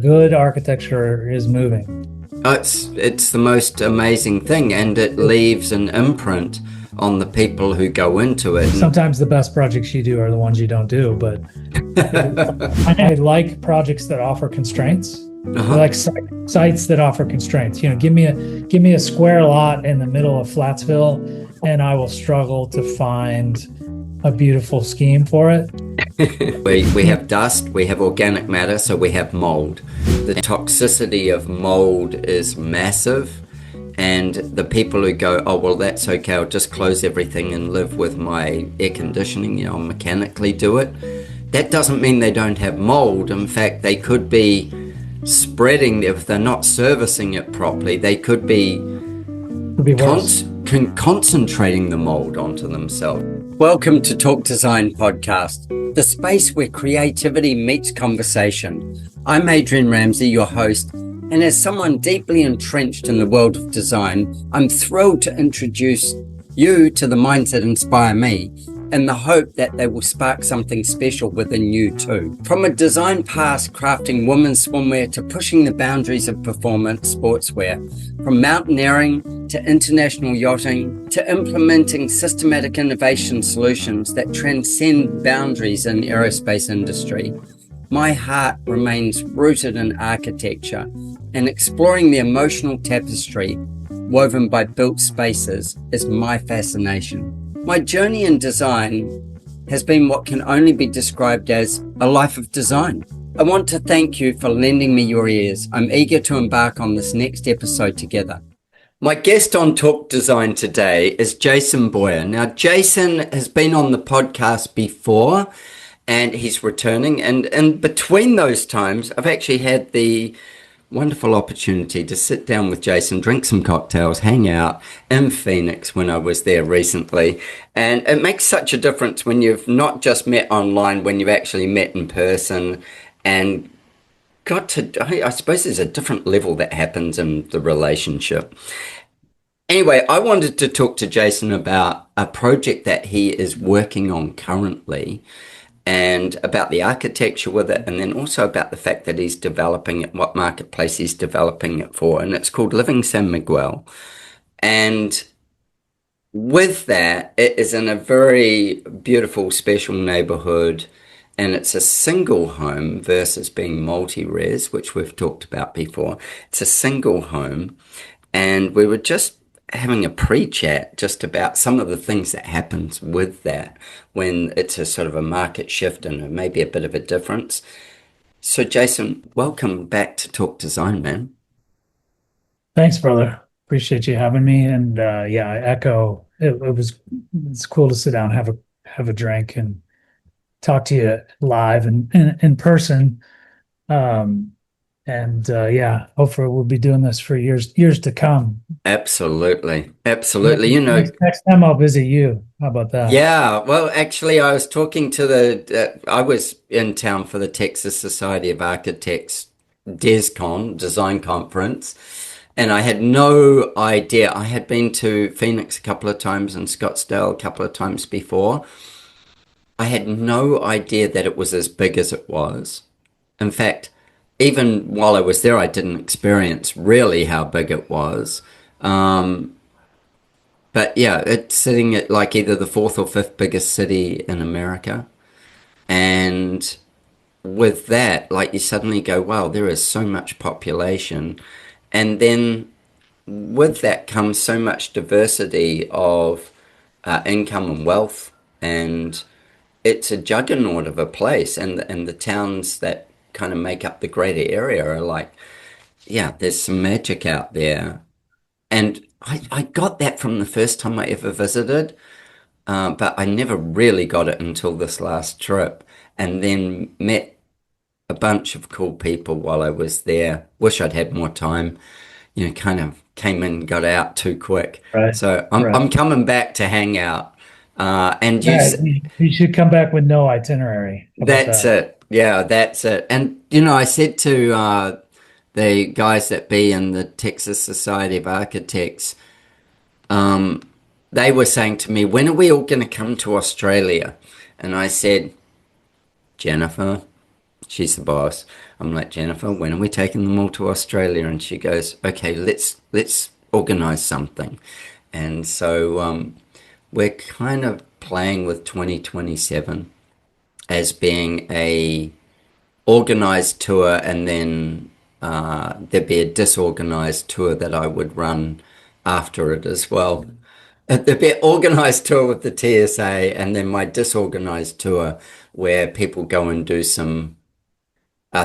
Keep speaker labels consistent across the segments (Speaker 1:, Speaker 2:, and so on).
Speaker 1: Good architecture is moving.
Speaker 2: It's the most amazing thing, and it leaves an imprint on the people who go into it.
Speaker 1: Sometimes the best projects you do are the ones you don't do, but I like projects that offer constraints. I like sites that offer constraints. Give me a square lot in the middle of Flatsville, and I will struggle to find a beautiful scheme for it.
Speaker 2: We have dust, we have organic matter, so we have mold. The toxicity of mold is massive, and the people who go, oh, well, that's okay, I'll just close everything and live with my air conditioning, I'll mechanically do it. That doesn't mean they don't have mold. In fact, they could be spreading, if they're not servicing it properly, they could be concentrating the mold onto themselves. Welcome to Talk Design Podcast, the space where creativity meets conversation. I'm Adrian Ramsey, your host, and as someone deeply entrenched in the world of design, I'm thrilled to introduce you to the minds that inspire me, in the hope that they will spark something special within you too. From a design past crafting women's swimwear to pushing the boundaries of performance sportswear, from mountaineering to international yachting to implementing systematic innovation solutions that transcend boundaries in aerospace industry, my heart remains rooted in architecture, and exploring the emotional tapestry woven by built spaces is my fascination. My journey in design has been what can only be described as a life of design. I want to thank you for lending me your ears. I'm eager to embark on this next episode together. My guest on Talk Design today is Jason Boyer. Now, Jason has been on the podcast before and he's returning. And in between those times, I've actually had the wonderful opportunity to sit down with Jason, drink some cocktails, hang out in Phoenix when I was there recently. And it makes such a difference when you've not just met online, when you've actually met in person and got to, I suppose there's a different level that happens in the relationship. Anyway, I wanted to talk to Jason about a project that he is working on currently, and about the architecture with it, and then also about the fact that he's developing it, what marketplace he's developing it for, and it's called Living San Miguel. And with that, it is in a very beautiful, special neighborhood, and it's a single home versus being multi-res, which we've talked about before. It's a single home, and we were just having a pre-chat just about some of the things that happens with that when it's a sort of a market shift and maybe a bit of a difference. So Jason, welcome back to Talk Design, man.
Speaker 1: Thanks, brother. Appreciate you having me. And yeah, I echo. It's cool to sit down, have a drink, and talk to you live and in person. Yeah, hopefully we'll be doing this for years to come.
Speaker 2: Absolutely.
Speaker 1: Next time I'll visit you. How about that?
Speaker 2: Yeah, well, actually, I was talking to I was in town for the Texas Society of Architects DesCon, design conference, and I had no idea. I had been to Phoenix a couple of times and Scottsdale a couple of times before. I had no idea that it was as big as it was. In fact, even while I was there, I didn't experience really how big it was. But yeah, it's sitting at like either the fourth or fifth biggest city in America. And with that, like you suddenly go, wow, there is so much population. And then with that comes so much diversity of income and wealth. And it's a juggernaut of a place. And the towns that kind of make up the greater area are like, yeah, there's some magic out there. And I got that from the first time I ever visited, but I never really got it until this last trip, and then met a bunch of cool people while I was there. Wish I'd had more time, kind of came in, got out too quick.
Speaker 1: Right.
Speaker 2: So I'm coming back to hang out. And
Speaker 1: you should come back with no itinerary.
Speaker 2: That's it. Yeah, that's it. And, I said to the guys that be in the Texas Society of Architects, they were saying to me, when are we all going to come to Australia? And I said, Jennifer, she's the boss. I'm like, Jennifer, when are we taking them all to Australia? And she goes, okay, let's organize something. And so we're kind of playing with 2027 as being a organized tour, and then there'd be a disorganized tour that I would run after it as well. There'd be an organized tour with the TSA, and then my disorganized tour where people go and do some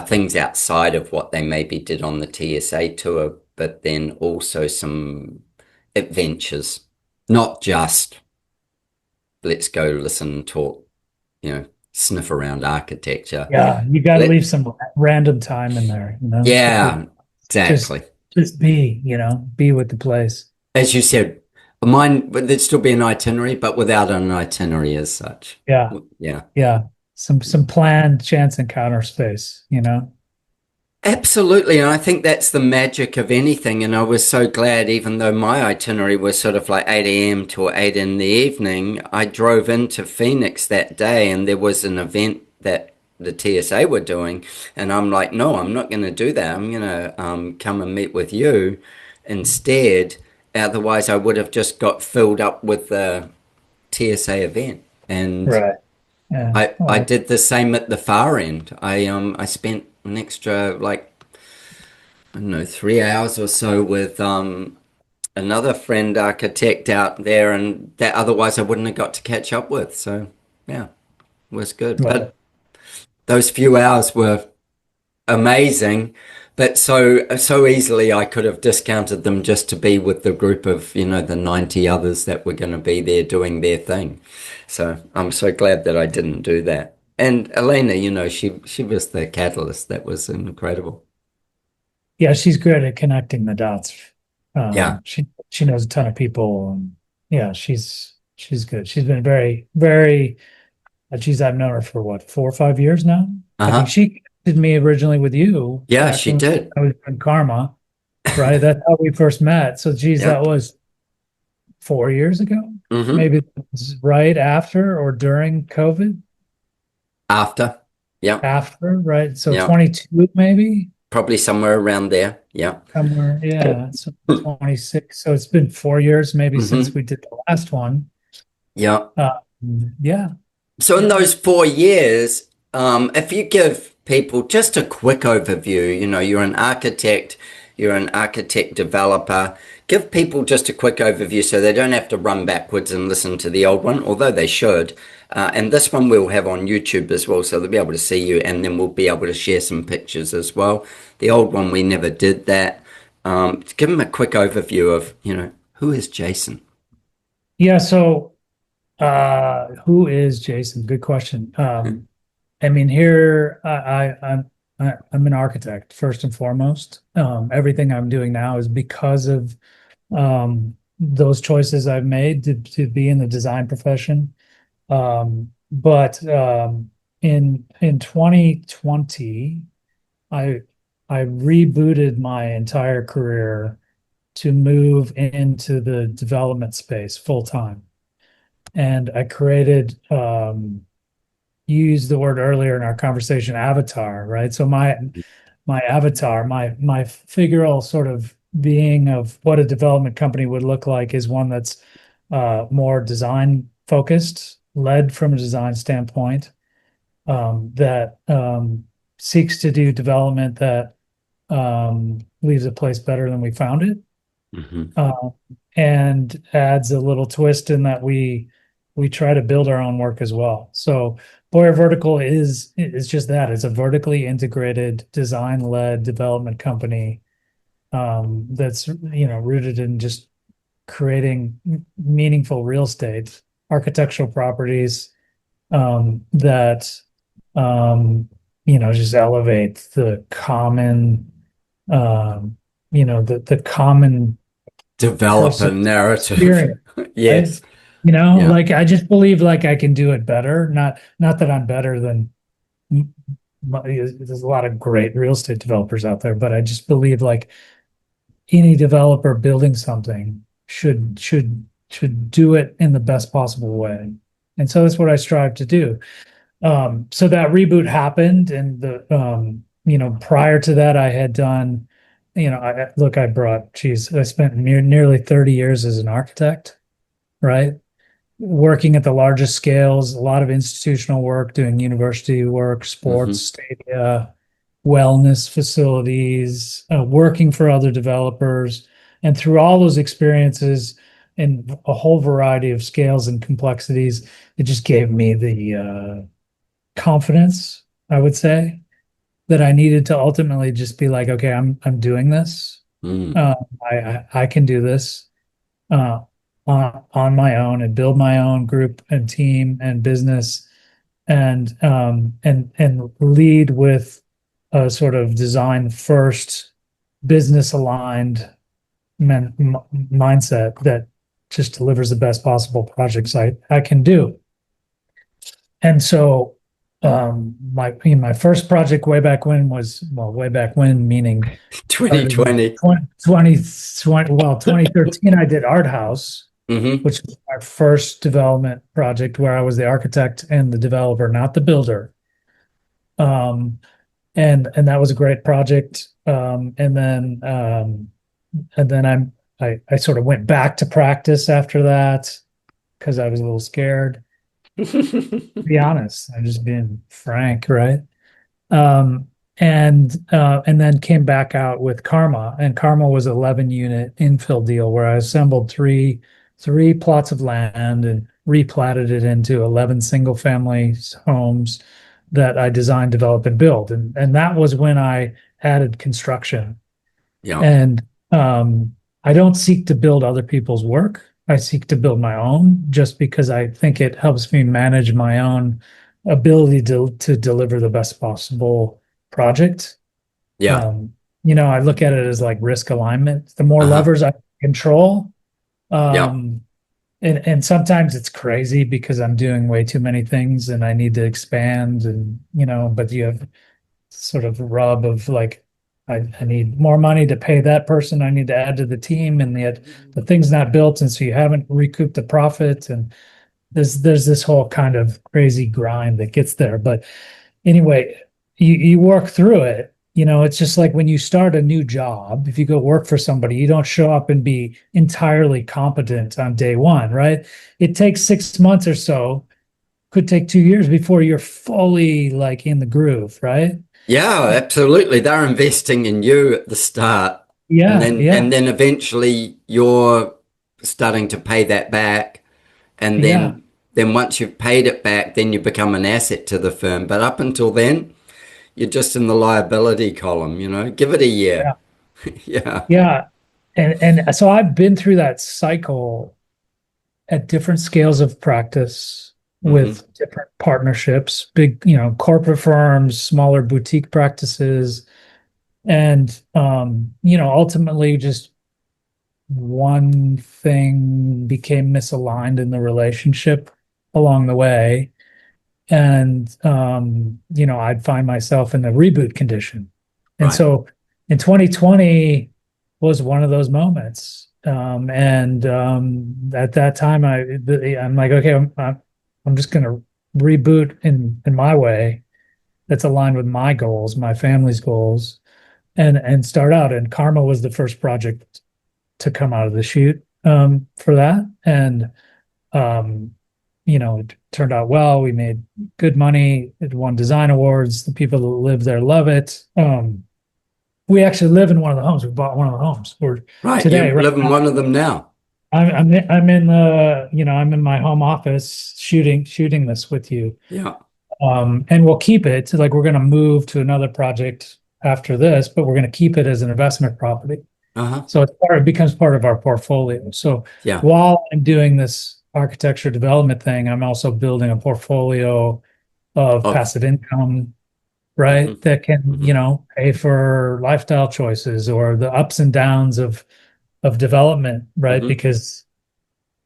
Speaker 2: things outside of what they maybe did on the TSA tour, but then also some adventures, not just let's go listen and talk, sniff around architecture.
Speaker 1: Yeah, you got to
Speaker 2: Let,
Speaker 1: leave some random time in there, for
Speaker 2: yeah,
Speaker 1: people.
Speaker 2: exactly.
Speaker 1: Just be, be with the place.
Speaker 2: As you said, mine, but there'd still be an itinerary, but without an itinerary as such.
Speaker 1: Yeah,
Speaker 2: Yeah.
Speaker 1: yeah. Some planned chance encounter space.
Speaker 2: Absolutely. And I think that's the magic of anything. And I was so glad, even though my itinerary was sort of like 8 a.m. to 8 in the evening, I drove into Phoenix that day and there was an event that the TSA were doing. And I'm like, no, I'm not going to do that. I'm going to come and meet with you instead. Otherwise, I would have just got filled up with the TSA event. And
Speaker 1: Right. Yeah.
Speaker 2: I did the same at the far end. I spent an extra like I don't know 3 hours or so with another friend architect out there, and that otherwise I wouldn't have got to catch up with. So yeah, it was good.
Speaker 1: Well,
Speaker 2: But those few hours were amazing, but so easily I could have discounted them just to be with the group of the 90 others that were going to be there doing their thing. So I'm so glad that I didn't do that. And Elena, she was the catalyst. That was incredible.
Speaker 1: yeah, she's good at connecting the dots.
Speaker 2: Yeah.
Speaker 1: She knows a ton of people, and yeah, she's good. She's been very, very. Geez, I've known her for what, 4 or 5 years now. I think
Speaker 2: Uh-huh.
Speaker 1: she did me originally with you
Speaker 2: Yeah,
Speaker 1: back
Speaker 2: she
Speaker 1: when
Speaker 2: did.
Speaker 1: I was in Karma, right? That's how we first met. So, geez, that
Speaker 2: Yep.
Speaker 1: was 4 years ago.
Speaker 2: Mm-hmm.
Speaker 1: Maybe it was right after or during COVID.
Speaker 2: After. Yep.
Speaker 1: After, right? So
Speaker 2: Yep.
Speaker 1: 22, maybe
Speaker 2: Probably somewhere around there. Yeah.
Speaker 1: somewhere. Yeah. So 26. So it's been 4 years maybe since
Speaker 2: Mm-hmm.
Speaker 1: we did the last one.
Speaker 2: Yeah.
Speaker 1: Uh, yeah.
Speaker 2: So in
Speaker 1: Yeah.
Speaker 2: those 4 years, if you give people just a quick overview, you're an architect, you're an architect developer, give people just a quick overview so they don't have to run backwards and listen to the old one, although they should. And this one we'll have on YouTube as well, so they'll be able to see you, and then we'll be able to share some pictures as well. The old one, we never did that. Give them a quick overview of, who is Jason?
Speaker 1: Yeah. So who is Jason? Good question. I mean, here I'm an architect first and foremost. Everything I'm doing now is because of those choices I've made to be in the design profession. But in 2020, I I rebooted my entire career to move into the development space full time. And I created you used the word earlier in our conversation, avatar, right? So my avatar, my figural sort of being of what a development company would look like is one that's more design focused, led from a design standpoint, that seeks to do development that leaves a place better than we found it,
Speaker 2: Mm-hmm.
Speaker 1: uh, and adds a little twist in that we try to build our own work as well. So Boyer Vertical is just that. It's a vertically integrated, design-led development company that's rooted in just creating meaningful real estate, architectural properties that just elevate the common the common
Speaker 2: Developer
Speaker 1: person
Speaker 2: narrative.
Speaker 1: experience, right?
Speaker 2: Yes. Yeah.
Speaker 1: Like I just believe like I can do it better. Not that I'm better than there's a lot of great real estate developers out there, but I just believe like any developer building something should do it in the best possible way. And so that's what I strive to do. So that reboot happened, and prior to that, I had done, I spent nearly 30 years as an architect, right? Working at the largest scales, a lot of institutional work, doing university work, sports,
Speaker 2: Hmm.
Speaker 1: stadia, wellness facilities, working for other developers. And through all those experiences in a whole variety of scales and complexities, it just gave me the confidence, I would say, that I needed to ultimately just be like, okay, I'm doing this.
Speaker 2: Mm.
Speaker 1: Uh, I can do this uh, on my own and build my own group and team and business and lead with a sort of design first, business aligned mindset that just delivers the best possible projects I can do. And so my first project way back when was, well, way back when meaning started in
Speaker 2: 2020.
Speaker 1: 2013 I did Art House,
Speaker 2: Hmm.
Speaker 1: which was our first development project where I was the architect and the developer, not the builder. Um, and that was a great project. And then I sort of went back to practice after that because I was a little scared, to be honest. I'm just being frank, right? Um, and then came back out with Karma, and Karma was 11 unit infill deal where I assembled three plots of land and replatted it into 11 single family homes that I designed, develop, and build. And that was when I added construction.
Speaker 2: Yeah.
Speaker 1: And I don't seek to build other people's work. I seek to build my own just because I think it helps me manage my own ability to deliver the best possible project.
Speaker 2: Yeah.
Speaker 1: Um, I look at it as like risk alignment. The more
Speaker 2: Uh-huh.
Speaker 1: levers I control,
Speaker 2: Yeah.
Speaker 1: um, and sometimes it's crazy because I'm doing way too many things and I need to expand and but you have sort of rub of like I need more money to pay that person. I need to add to the team, and yet the thing's not built, and so you haven't recouped the profit. And there's this whole kind of crazy grind that gets there. But anyway, you work through it. It's just like when you start a new job, if you go work for somebody, you don't show up and be entirely competent on day one, right? It takes 6 months or so, could take 2 years before you're fully like in the groove, right?
Speaker 2: Yeah, absolutely. They're investing in you at the start, and
Speaker 1: Yeah,
Speaker 2: then
Speaker 1: yeah,
Speaker 2: and then eventually you're starting to pay that back, and
Speaker 1: yeah,
Speaker 2: then once you've paid it back, then you become an asset to the firm. But up until then, you're just in the liability column, Give it a year.
Speaker 1: yeah,
Speaker 2: Yeah.
Speaker 1: yeah. And so I've been through that cycle at different scales of practice
Speaker 2: Hmm.
Speaker 1: with different partnerships, big, corporate firms, smaller boutique practices, and ultimately just one thing became misaligned in the relationship along the way. And I'd find myself in the reboot condition. And
Speaker 2: Right.
Speaker 1: so in 2020 was one of those moments. And at that time, I'm like, okay, I'm just going to reboot in my way that's aligned with my goals, my family's goals, and start out. And Karma was the first project to come out of the chute for that. And um, it turned out well. We made good money. It won design awards. The people that live there love it. We actually live in one of the homes. We bought one of the homes. We're
Speaker 2: Right. You
Speaker 1: today, right
Speaker 2: live in
Speaker 1: now.
Speaker 2: one of them now.
Speaker 1: I'm in my home office shooting this with you.
Speaker 2: Yeah.
Speaker 1: And we'll keep it. Like we're going to move to another project after this, but we're going to keep it as an investment property.
Speaker 2: Uh-huh.
Speaker 1: So it becomes part of our portfolio. So
Speaker 2: Yeah.
Speaker 1: while I'm doing this architecture development thing, I'm also building a portfolio of
Speaker 2: Of.
Speaker 1: passive income,
Speaker 2: Hmm.
Speaker 1: right? That can,
Speaker 2: Hmm.
Speaker 1: pay for lifestyle choices or the ups and downs of development, right?
Speaker 2: Hmm.
Speaker 1: Because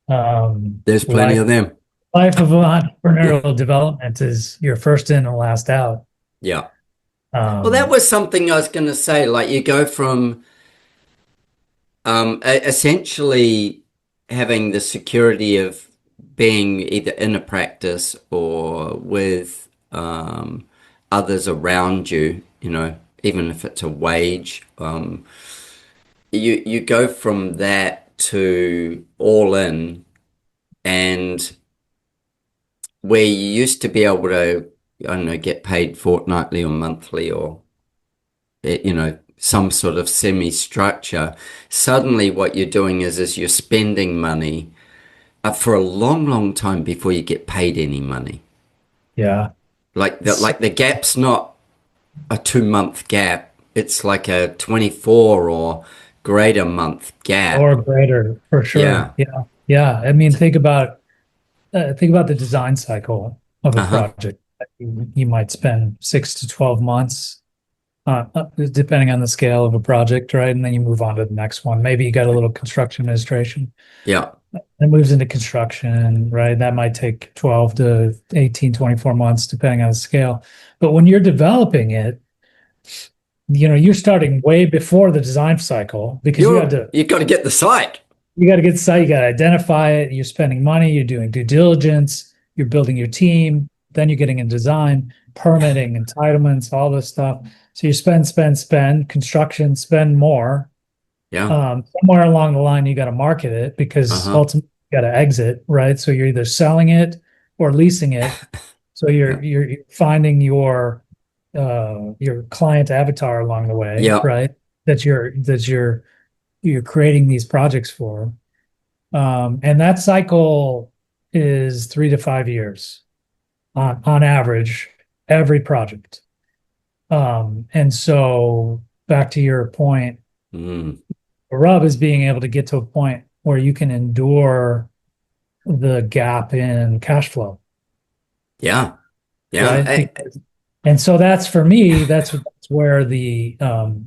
Speaker 2: There's plenty
Speaker 1: life
Speaker 2: of them.
Speaker 1: life of entrepreneurial development is you're first in and last out.
Speaker 2: Yeah. Well, that
Speaker 1: Um,
Speaker 2: was something I was going to say. Like you go from essentially having the security of being either in a practice or with others around you, even if it's a wage, you go from that to all in, and where you used to be able to, I don't know, get paid fortnightly or monthly or, some sort of semi-structure. Suddenly what you're doing is you're spending money for a long, long time before you get paid any money.
Speaker 1: Yeah.
Speaker 2: Like the gap's not a 2 month gap. It's like a 24 or greater month gap.
Speaker 1: Or greater, for
Speaker 2: Yeah.
Speaker 1: sure. Yeah. Yeah. I mean, think about the design cycle of a
Speaker 2: Uh-huh.
Speaker 1: project. You might spend 6 to 12 months, depending on the scale of a project, right? And then you move on to the next one. Maybe you got a little construction administration.
Speaker 2: Yeah.
Speaker 1: It moves into construction, right? That might take 12 to 18, 24 months, depending on the scale. But when you're developing it, you're starting way before the design cycle because
Speaker 2: You've got to get the site.
Speaker 1: you got to get the site, you got to identify it, you're spending money, you're doing due diligence, you're building your team, then you're getting in design, permitting, entitlements, all this stuff. So you spend, construction, spend more.
Speaker 2: Yeah.
Speaker 1: Somewhere along the line, you got to market it because
Speaker 2: Uh-huh.
Speaker 1: ultimately you got to exit, right? So you're either selling it or leasing it. So
Speaker 2: Yeah.
Speaker 1: you're finding your client avatar along the way,
Speaker 2: Yeah.
Speaker 1: right? You're creating these projects for. And that cycle is 3 to 5 years on average, every project. And so back to your point,
Speaker 2: Mm.
Speaker 1: the rub is being able to get to a point where you can endure the gap in cash flow,
Speaker 2: Yeah. Yeah.
Speaker 1: right? And so that's for me, that's where the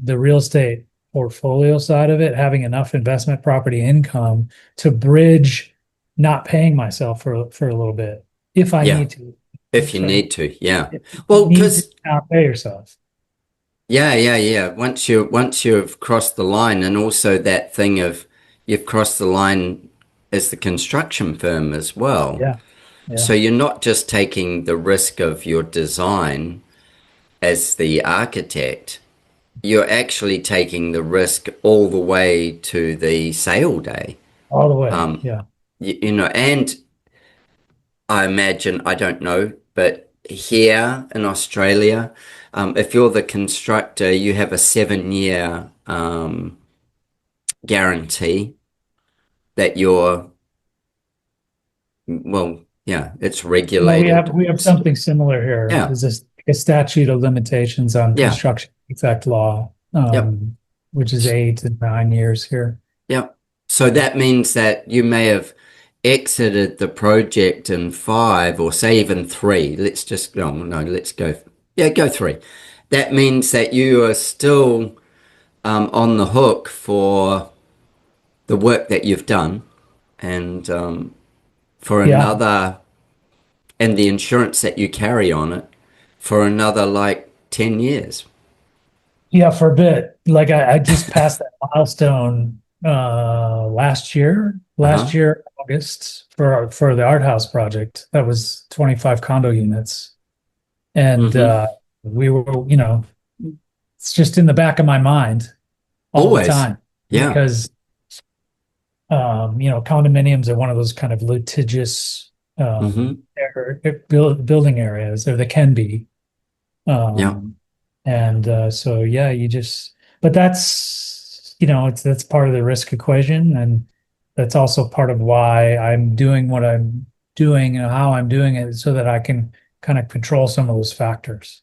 Speaker 1: real estate portfolio side of it, having enough investment property income to bridge not paying myself for a little bit if I
Speaker 2: Yeah.
Speaker 1: need to.
Speaker 2: If you
Speaker 1: Right.
Speaker 2: need to. Yeah.
Speaker 1: If you
Speaker 2: Well,
Speaker 1: need to
Speaker 2: because
Speaker 1: not pay yourself.
Speaker 2: yeah. Once you've crossed the line, and also that thing of you've crossed the line as the construction firm as well.
Speaker 1: Yeah.
Speaker 2: So
Speaker 1: Yeah.
Speaker 2: you're not just taking the risk of your design as the architect, you're actually taking the risk all the way to the sale day.
Speaker 1: All the way.
Speaker 2: Um,
Speaker 1: Yeah.
Speaker 2: and I imagine, I don't know, but here in Australia, if you're the constructor, you have a 7 year guarantee that you're, well, yeah, it's
Speaker 1: Well, we
Speaker 2: regulated.
Speaker 1: have we have something similar here.
Speaker 2: Yeah,
Speaker 1: There's a statute of limitations on
Speaker 2: yeah,
Speaker 1: construction defect law,
Speaker 2: yep.
Speaker 1: which is 8 to 9 years here.
Speaker 2: Yep. So that means that you may have exited the project in 5 or say even 3. Let's just, no, let's go. Yeah, go 3. That means that you are still on the hook for the work that you've done and for
Speaker 1: Yeah,
Speaker 2: another, and the insurance that you carry on it for another like 10 years.
Speaker 1: yeah, for a bit. Like I just passed that milestone last
Speaker 2: Uh-huh.
Speaker 1: year August for the art house project. That was 25 condo units, and
Speaker 2: Mm-hmm.
Speaker 1: we were, it's just in the back of my mind all the
Speaker 2: Always.
Speaker 1: time
Speaker 2: Yeah.
Speaker 1: because condominiums are one of those kind of litigious
Speaker 2: Mm-hmm.
Speaker 1: building areas, or they can be.
Speaker 2: Yeah.
Speaker 1: And so, yeah, but that's part of the risk equation. And that's also part of why I'm doing what I'm doing and how I'm doing it so that I can kind of control some of those factors,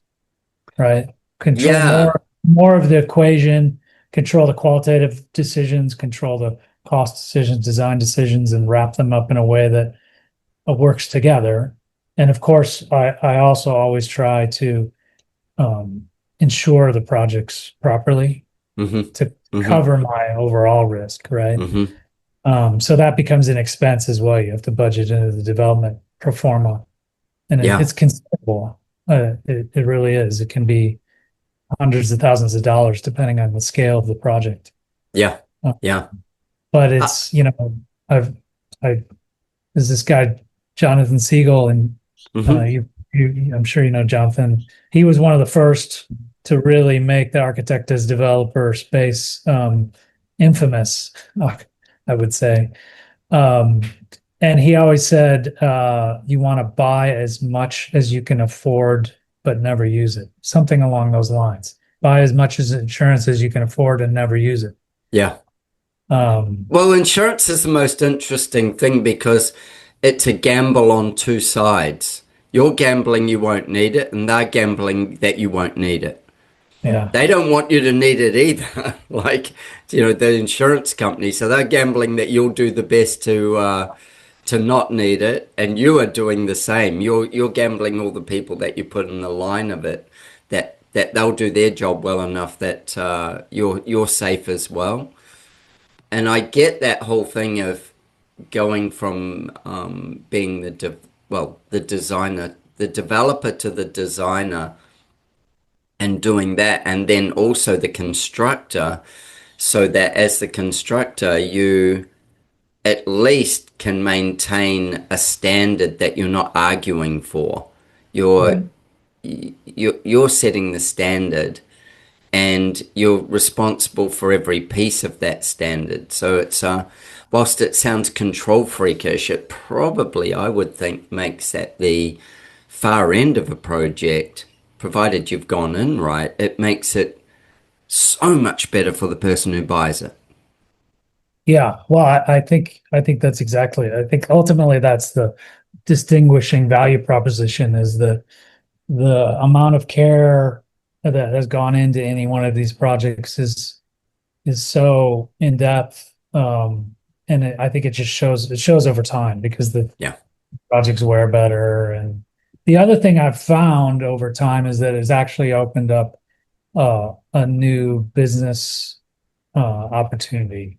Speaker 1: right? Control
Speaker 2: Yeah.
Speaker 1: more of the equation, control the qualitative decisions, control the cost decisions, design decisions, and wrap them up in a way that works together. And of course, I also always try to um, insure the projects properly
Speaker 2: Mm-hmm.
Speaker 1: to
Speaker 2: Mm-hmm.
Speaker 1: cover my overall risk, right?
Speaker 2: Mm-hmm.
Speaker 1: So that becomes an expense as well. You have to budget into the development pro forma, and
Speaker 2: Yeah.
Speaker 1: it's considerable. It really is. It can be hundreds of thousands of dollars depending on the scale of the project.
Speaker 2: Yeah.
Speaker 1: Uh,
Speaker 2: Yeah.
Speaker 1: but
Speaker 2: Uh,
Speaker 1: it's, I've I there's this guy Jonathan Siegel, and
Speaker 2: mm-hmm.
Speaker 1: I'm sure you know Jonathan. He was one of the first to really make the architect as developer space infamous, I would say. Um, and he always said, you want to buy as much as you can afford, but never use it. Something along those lines. Buy as much as insurance as you can afford and never use it.
Speaker 2: Yeah.
Speaker 1: Um,
Speaker 2: Well, insurance is the most interesting thing because it's a gamble on two sides. You're gambling you won't need it, and they're gambling that you won't need it.
Speaker 1: yeah.
Speaker 2: They don't want you to need it either. Like, the insurance company. So they're gambling that you'll do the best to not need it, and you are doing the same. You're gambling all the people that you put in the line of it that they'll do their job well enough that you're safe as well. And I get that whole thing of going from being the designer, the developer to the designer, and doing that, and then also the constructor, so that as the constructor, you at least can maintain a standard that you're not arguing for. You're
Speaker 1: Right.
Speaker 2: you're setting the standard, and you're responsible for every piece of that standard. So it's whilst it sounds control freakish, it probably, I would think, makes that the far end of a project, provided you've gone in right, it makes it so much better for the person who buys it.
Speaker 1: Yeah, well, I think that's exactly it. I think ultimately that's the distinguishing value proposition is the amount of care that has gone into any one of these projects is so in depth, and I think it shows over time because the
Speaker 2: Yeah.
Speaker 1: projects wear better. And the other thing I've found over time is that it's actually opened up a new business opportunity.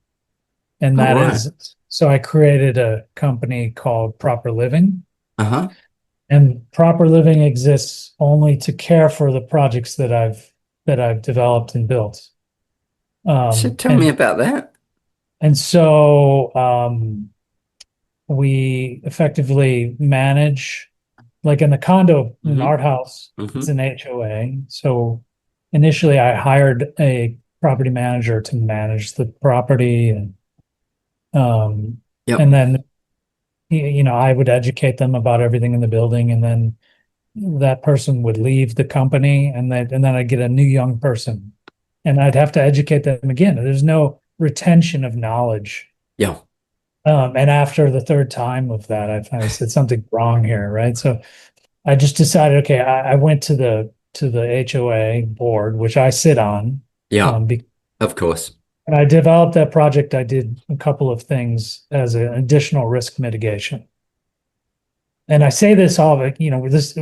Speaker 1: And
Speaker 2: All
Speaker 1: that
Speaker 2: right.
Speaker 1: is, so I created a company called Proper Living,
Speaker 2: Uh-huh.
Speaker 1: and Proper Living exists only to care for the projects that I've developed and built.
Speaker 2: So
Speaker 1: Um,
Speaker 2: tell me
Speaker 1: and
Speaker 2: about that.
Speaker 1: and so we effectively manage, like in the condo, in an
Speaker 2: Mm-hmm.
Speaker 1: art house, it's
Speaker 2: Mm-hmm.
Speaker 1: an HOA. So initially I hired a property manager to manage the property, um,
Speaker 2: Yep.
Speaker 1: and then I would educate them about everything in the building, and then that person would leave the company, and then I'd get a new young person, and I'd have to educate them again. There's no retention of knowledge.
Speaker 2: Yeah.
Speaker 1: And after the third time of that, I finally said something wrong here, right? So I just decided, okay, I went to the HOA board, which I sit on,
Speaker 2: Yeah.
Speaker 1: um,
Speaker 2: Of course.
Speaker 1: and I developed that project. I did a couple of things as an additional risk mitigation. And I say this all, but this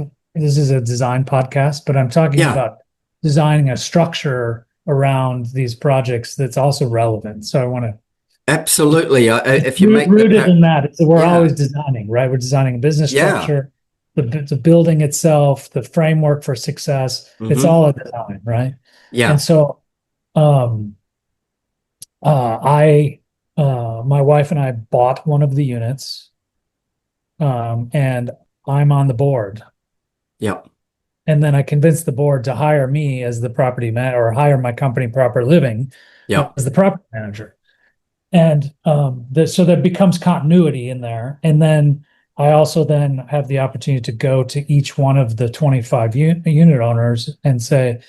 Speaker 1: is a design podcast, but I'm talking
Speaker 2: Yeah.
Speaker 1: about designing a structure around these projects that's also relevant. So I want to
Speaker 2: Absolutely. If you make
Speaker 1: rooted in that. We're
Speaker 2: yeah.
Speaker 1: always designing, right? We're designing a business
Speaker 2: Yeah.
Speaker 1: structure, the building itself, the framework for success. It's
Speaker 2: Mm-hmm.
Speaker 1: all a design, right? And
Speaker 2: Yeah.
Speaker 1: so, um, I, my wife and I bought one of the units, and I'm on the board.
Speaker 2: Yep.
Speaker 1: And then I convinced the board to hire me as the property man, or hire my company Proper Living
Speaker 2: Yep.
Speaker 1: as the property manager. And so there becomes continuity in there. And then I also then have the opportunity to go to each one of the 25 unit owners and say,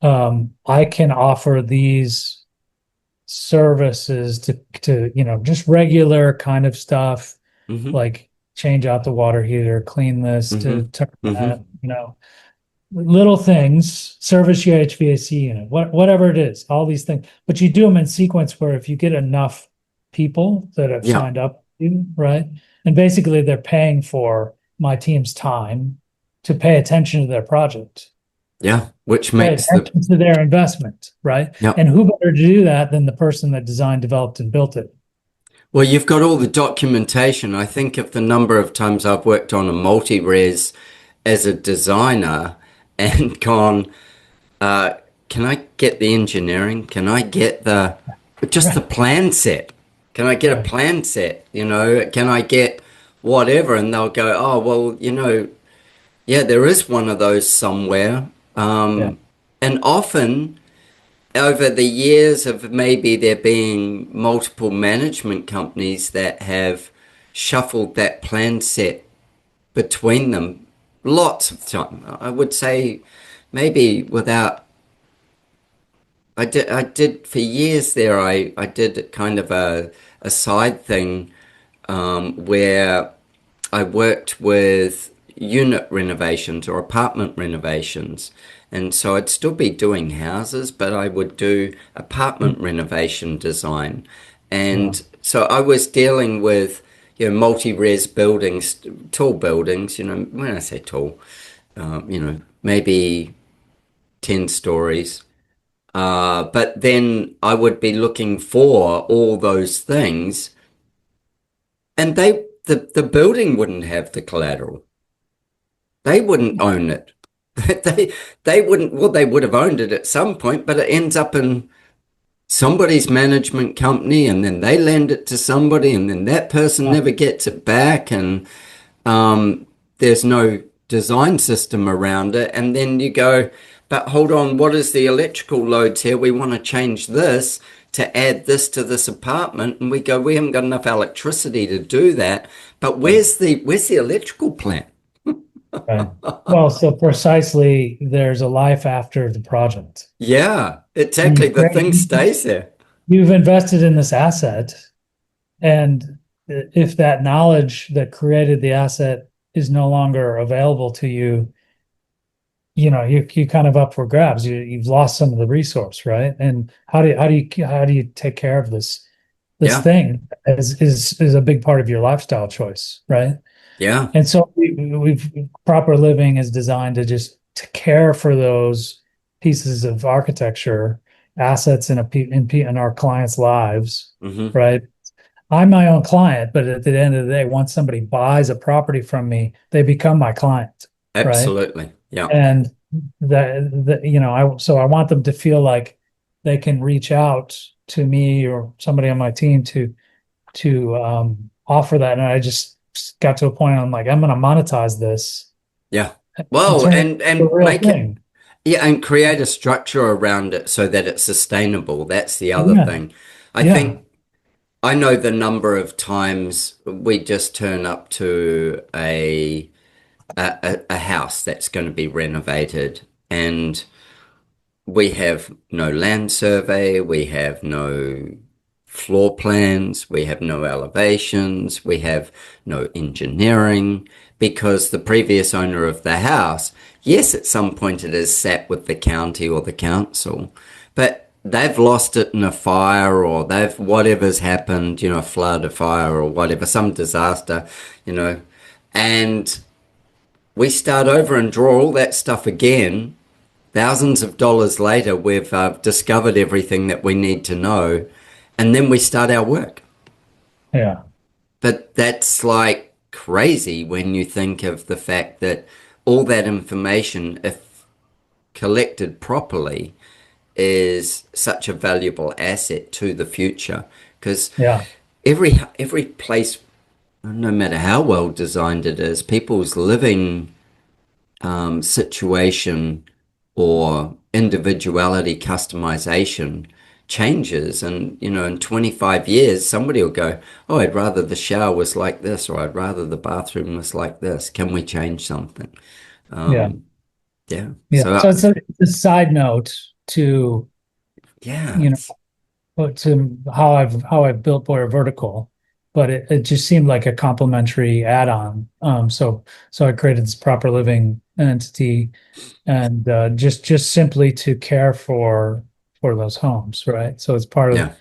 Speaker 1: I can offer these services to just regular kind of stuff,
Speaker 2: Mm-hmm.
Speaker 1: like change out the water heater, clean this, to
Speaker 2: Mm-hmm.
Speaker 1: turn
Speaker 2: Mm-hmm.
Speaker 1: that, little things, service your HVAC unit, whatever it is, all these things. But you do them in sequence where if you get enough people that have
Speaker 2: Yeah.
Speaker 1: signed up, right? And basically they're paying for my team's time to pay attention to their project,
Speaker 2: Yeah. Which
Speaker 1: pay
Speaker 2: makes the
Speaker 1: attention to their investment, right?
Speaker 2: yeah.
Speaker 1: And who better to do that than the person that designed, developed, and built it?
Speaker 2: Well, you've got all the documentation. I think of the number of times I've worked on a multi-res as a designer and gone, uh, can I get the engineering? Can I get just the
Speaker 1: Right,
Speaker 2: plan set? Can I get a
Speaker 1: right.
Speaker 2: plan set? Can I get whatever? And they'll go, oh, well, yeah, there is one of those somewhere.
Speaker 1: Yeah.
Speaker 2: And often over the years of maybe there being multiple management companies that have shuffled that plan set between them lots of time. I would say maybe without I did for years there I did kind of a side thing where I worked with unit renovations or apartment renovations. And so I'd still be doing houses, but I would do apartment renovation design.
Speaker 1: Yeah.
Speaker 2: And so I was dealing with, multi-res buildings, tall buildings, when I say tall, maybe 10 stories. But then I would be looking for all those things, and the building wouldn't have the collateral. They wouldn't own it. They they wouldn't, well, they would have owned it at some point, but it ends up in somebody's management company, and then they lend it to somebody, and then that person never gets it back, and there's no design system around it. And then you go, but hold on, what is the electrical loads here? We want to change this to add this to this apartment, and we go, we haven't got enough electricity to do that. But where's the electrical plant?
Speaker 1: Right. Well, so precisely, there's a life after the project.
Speaker 2: Yeah, exactly. The thing stays there.
Speaker 1: You've invested in this asset, and if that knowledge that created the asset is no longer available to you, you kind of up for grabs. You've lost some of the resource, right? And how do you take care of this
Speaker 2: Yeah,
Speaker 1: thing is a big part of your lifestyle choice, right?
Speaker 2: yeah,
Speaker 1: And so we've proper living is designed to care for those pieces of architecture, assets in our clients' lives,
Speaker 2: hmm,
Speaker 1: right? I'm my own client, but at the end of the day, once somebody buys a property from me, they become my client, right?
Speaker 2: absolutely. Yeah,
Speaker 1: And I want them to feel like they can reach out to me or somebody on my team to offer that. And I just got to a point I'm like, I'm going to monetize this
Speaker 2: yeah.
Speaker 1: and
Speaker 2: Well,
Speaker 1: turn it
Speaker 2: and
Speaker 1: into a real
Speaker 2: make it,
Speaker 1: thing.
Speaker 2: yeah, and create a structure around it so that it's sustainable. That's the other
Speaker 1: Yeah,
Speaker 2: thing. I
Speaker 1: yeah,
Speaker 2: think I know the number of times we just turn up to a house that's going to be renovated, and we have no land survey, we have no floor plans, we have no elevations, we have no engineering, because the previous owner of the house, yes, at some point it has sat with the county or the council, but they've lost it in a fire, or they've, whatever's happened, a flood, a fire, or whatever, some disaster, you know, and we start over and draw all that stuff again. Thousands of dollars later, we've discovered everything that we need to know, and then we start our work.
Speaker 1: yeah,
Speaker 2: But that's like crazy when you think of the fact that all that information, if collected properly, is such a valuable asset to the future. Because
Speaker 1: yeah,
Speaker 2: every place, no matter how well designed it is, people's living situation or individuality customization changes. And, in 25 years, somebody will go, oh, I'd rather the shower was like this, or I'd rather the bathroom was like this. Can we change something?
Speaker 1: yeah,
Speaker 2: Yeah.
Speaker 1: yeah.
Speaker 2: So,
Speaker 1: So it's a side note to
Speaker 2: yeah,
Speaker 1: you know to how I've built Boyer Vertical, but it just seemed like a complementary add-on. So I created this proper living entity, and just simply to care for those homes, right? So it's part of
Speaker 2: yeah,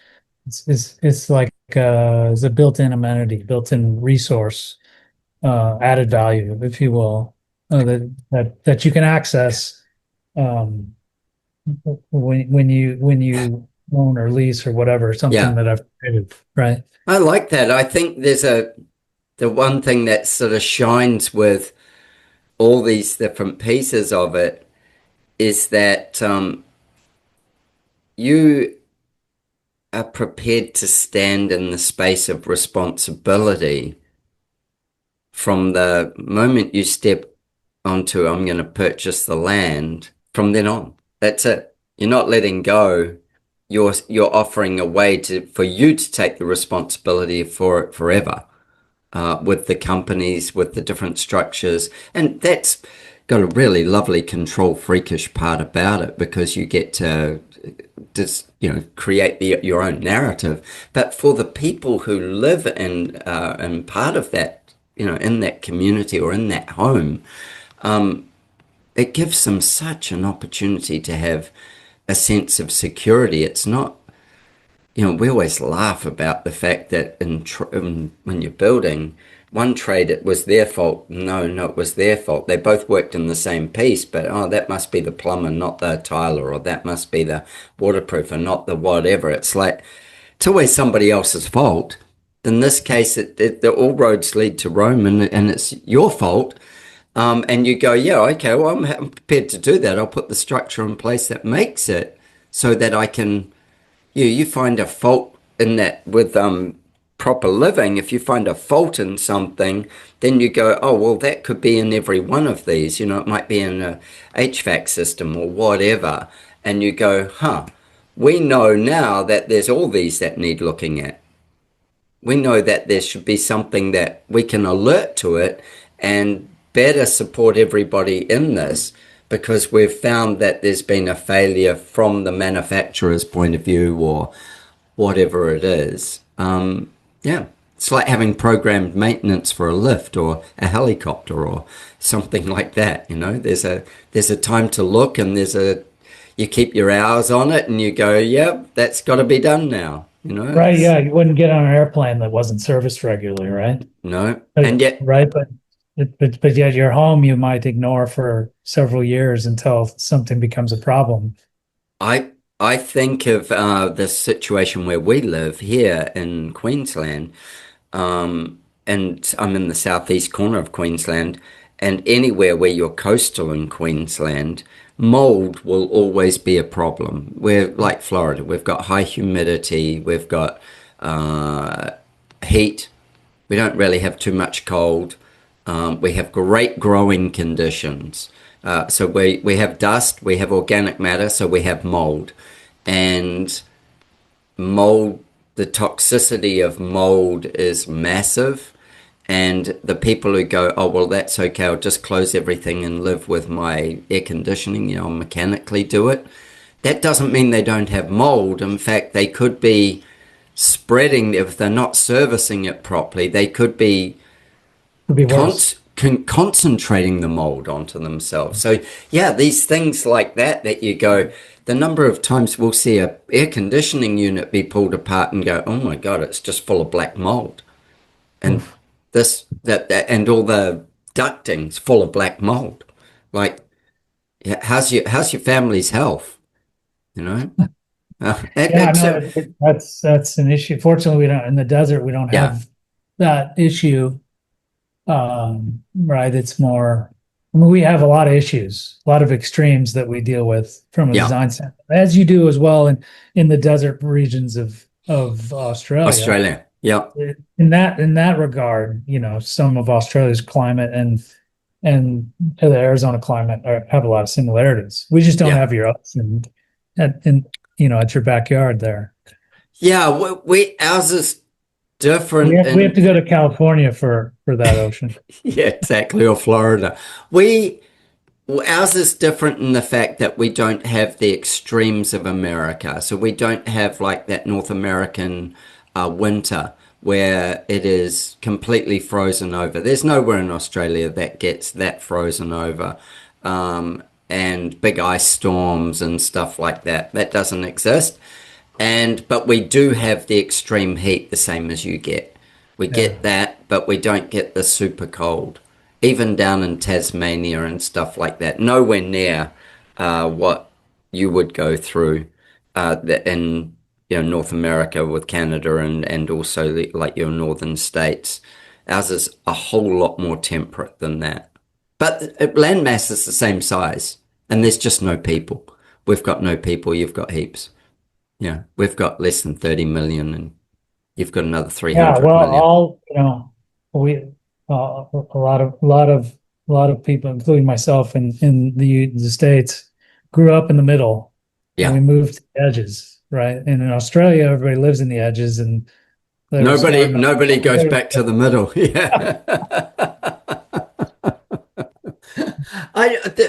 Speaker 1: it's like it's a built-in amenity, built-in resource, added value, if you will, that you can access um, when you own or lease or whatever, something
Speaker 2: yeah.
Speaker 1: that I've created, right?
Speaker 2: I like that. I think the one thing that sort of shines with all these different pieces of it is that you are prepared to stand in the space of responsibility from the moment you step onto, I'm going to purchase the land, from then on. That's it. You're not letting go. You're offering a way for you to take the responsibility for it forever, with the companies, with the different structures. And that's got a really lovely control freakish part about it, because you get to just, create your own narrative. But for the people who live in part of that, in that community or in that home, it gives them such an opportunity to have a sense of security. It's not, we always laugh about the fact that when you're building one trade, it was their fault. No, it was their fault. They both worked in the same piece, but that must be the plumber, not the tiler, or that must be the waterproofer, not the whatever. It's like, it's always somebody else's fault. In this case, all roads lead to Rome, and it's your fault. And you go, yeah, okay, well, I'm prepared to do that. I'll put the structure in place that makes it so that I can, you find a fault in that with proper living. If you find a fault in something, then you go, oh, well, that could be in every one of these. It might be in a HVAC system or whatever. And you go, we know now that there's all these that need looking at. We know that there should be something that we can alert to it and better support everybody in this, because we've found that there's been a failure from the manufacturer's point of view or whatever it is. Yeah, it's like having programmed maintenance for a lift or a helicopter or something like that. There's a time to look, and you keep your hours on it, and you go, yeah, that's got to be done now.
Speaker 1: Right. Yeah. You wouldn't get on an airplane that wasn't serviced regularly, right?
Speaker 2: No. And yet,
Speaker 1: right. But yet your home you might ignore for several years until something becomes a problem.
Speaker 2: I think of this situation where we live here in Queensland, and I'm in the southeast corner of Queensland, and anywhere where you're coastal in Queensland, mold will always be a problem. We're like Florida. We've got high humidity. We've got heat. We don't really have too much cold. We have great growing conditions. So we have dust, we have organic matter, so we have mold. And mold, the toxicity of mold is massive. And the people who go, oh, well, that's okay, I'll just close everything and live with my air conditioning, I'll mechanically do it. That doesn't mean they don't have mold. In fact, they could be spreading, if they're not servicing it properly, they could be concentrating the mold onto themselves. So yeah, these things like that you go, the number of times we'll see a air conditioning unit be pulled apart and go, oh my God, it's just full of black mold. And that and all the ducting's full of black mold. Like, how's your family's health?
Speaker 1: That's an issue. Fortunately, we don't in the desert. We don't have that issue. Right. It's more, we have a lot of issues, a lot of extremes that we deal with from a design standpoint, as you do as well in the desert regions of Australia.
Speaker 2: Yeah.
Speaker 1: In that regard, some of Australia's climate and the Arizona climate have a lot of similarities. We just don't have your ocean at your backyard there.
Speaker 2: Yeah, ours is different.
Speaker 1: We have to go to California for that ocean.
Speaker 2: Yeah, exactly, or Florida. Ours is different in the fact that we don't have the extremes of America. So we don't have like that North American winter where it is completely frozen over. There's nowhere in Australia that gets that frozen over. And big ice storms and stuff like that. That doesn't exist. But we do have the extreme heat, the same as you get. We get that, but we don't get the super cold. Even down in Tasmania and stuff like that. Nowhere near what you would go through in North America with Canada and also like your northern states. Ours is a whole lot more temperate than that. But landmass is the same size, and there's just no people. We've got no people, you've got heaps. Yeah, we've got less than 30 million, and you've got another 300 million.
Speaker 1: A lot of people, including myself in the States, grew up in the middle, and we
Speaker 2: Yeah.
Speaker 1: moved to the edges, right? And in Australia, everybody lives in the edges, and they were
Speaker 2: Nobody,
Speaker 1: smart enough.
Speaker 2: nobody goes back to the middle. Yeah.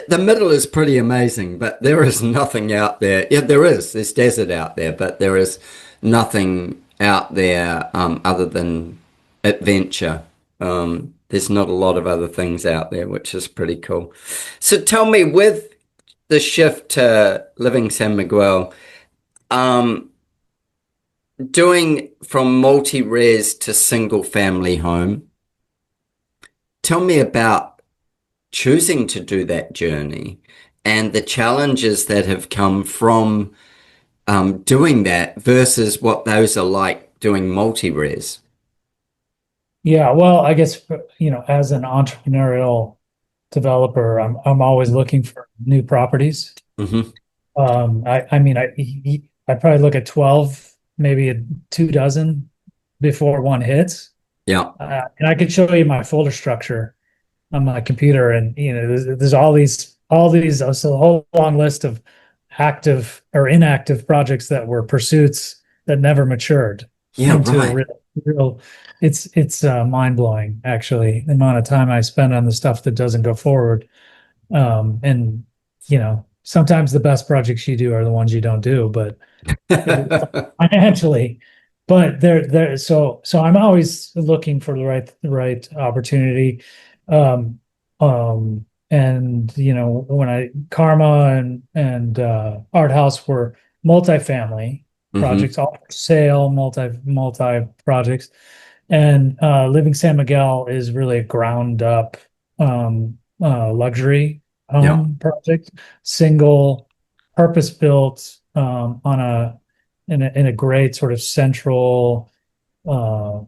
Speaker 2: The middle is pretty amazing, but there is nothing out there. Yeah, there is. There's desert out there, but there is nothing out there other than adventure. There's not a lot of other things out there, which is pretty cool. So tell me, with the shift to living San Miguel, um, doing from multi-res to single family home, tell me about choosing to do that journey and the challenges that have come from doing that versus what those are like doing multi-res.
Speaker 1: Yeah, well, I guess as an entrepreneurial developer, I'm always looking for new properties.
Speaker 2: Hmm.
Speaker 1: I mean, I probably look at 12, maybe 2 dozen before one hits.
Speaker 2: Yeah.
Speaker 1: And I could show you my folder structure on my computer, and there's all these it's a whole long list of active or inactive projects that were pursuits that never matured
Speaker 2: Yeah,
Speaker 1: into a
Speaker 2: right.
Speaker 1: real it's mind blowing, actually, the amount of time I spend on the stuff that doesn't go forward. And sometimes the best projects you do are the ones you don't do, but financially. But so I'm always looking for the right opportunity. Um, and when Karma and Art House were multifamily
Speaker 2: Hmm.
Speaker 1: projects, all for sale, multi projects. And Living San Miguel is really a ground up luxury
Speaker 2: Yeah.
Speaker 1: home project, single, purpose built, on in a great sort of central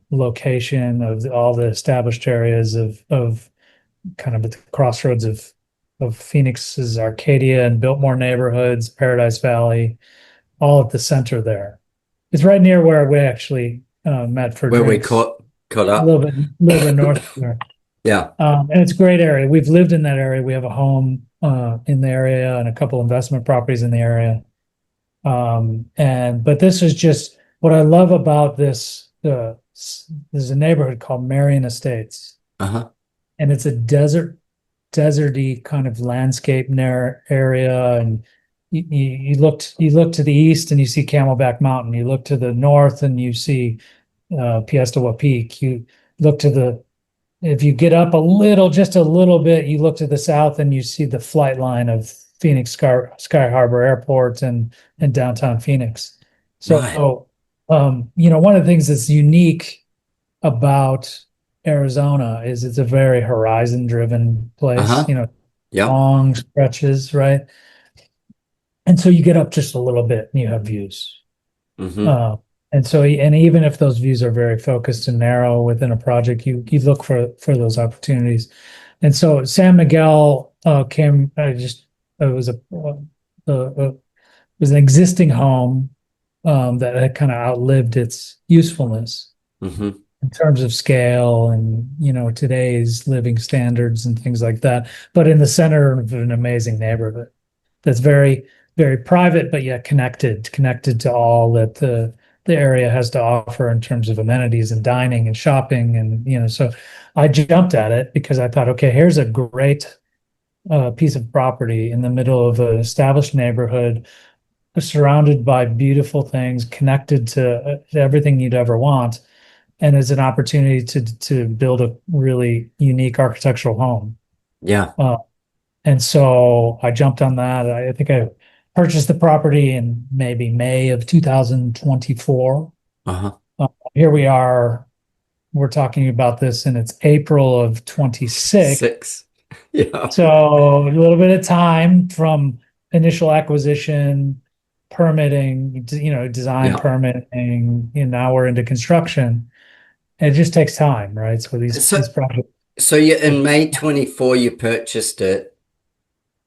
Speaker 1: location of all the established areas of kind of at the crossroads of Phoenix's Arcadia and Biltmore neighborhoods, Paradise Valley, all at the center there. It's right near where we actually met for
Speaker 2: Where we
Speaker 1: drinks,
Speaker 2: caught
Speaker 1: a
Speaker 2: up.
Speaker 1: little bit north of there.
Speaker 2: Yeah.
Speaker 1: And it's a great area. We've lived in that area. We have a home in the area and a couple investment properties in the area. But this is just what I love about this. There's a neighborhood called Marion Estates,
Speaker 2: Uh-huh.
Speaker 1: and it's a deserty kind of landscape near area. And you look to the east and you see Camelback Mountain. You look to the north and you see Piestewa Peak. You look to the If you get up just a little bit, you look to the south and you see the flight line of Phoenix Sky Harbor Airport and downtown Phoenix.
Speaker 2: Right.
Speaker 1: So, one of the things that's unique about Arizona is it's a very horizon-driven place,
Speaker 2: Uh-huh. Yeah.
Speaker 1: long stretches, right? And so you get up just a little bit and you have views.
Speaker 2: Hmm.
Speaker 1: Uh, and even if those views are very focused and narrow within a project, you look for those opportunities. And so San Miguel came. It was it was an existing home that had kind of outlived its usefulness
Speaker 2: Hmm.
Speaker 1: in terms of scale and today's living standards and things like that. But in the center of an amazing neighborhood that's very, very private, but yet connected to all that the area has to offer in terms of amenities and dining and shopping. And so I jumped at it because I thought, okay, here's a great piece of property in the middle of an established neighborhood, surrounded by beautiful things, connected to everything you'd ever want, and is an opportunity to build a really unique architectural home.
Speaker 2: Yeah.
Speaker 1: Uh, and so I jumped on that. I think I purchased the property in maybe May of 2024.
Speaker 2: Uh-huh.
Speaker 1: Here we are. We're talking about this, and it's April of 26.
Speaker 2: 6. Yeah.
Speaker 1: So a little bit of time from initial acquisition, permitting, design
Speaker 2: Yeah.
Speaker 1: permitting, now we're into construction. And it just takes time, right? So these
Speaker 2: So
Speaker 1: projects.
Speaker 2: so you in May 24 you purchased it.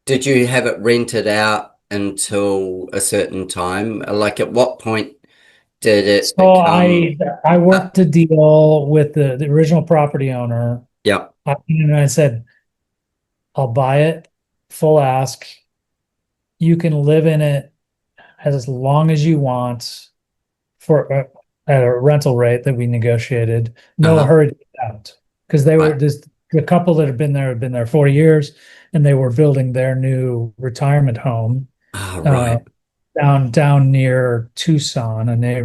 Speaker 2: Did you have it rented out until a certain time? Like at what point did it
Speaker 1: So
Speaker 2: become
Speaker 1: I worked a deal with the original property owner.
Speaker 2: yeah.
Speaker 1: And I said, I'll buy it full ask. you can live in it as long as you want for at a rental rate that we negotiated. No
Speaker 2: Uh-huh.
Speaker 1: hurry to get out because they were
Speaker 2: Right.
Speaker 1: this the couple that had been there 40 years, and they were building their new retirement home
Speaker 2: Ah,
Speaker 1: uh,
Speaker 2: right.
Speaker 1: down near Tucson, and they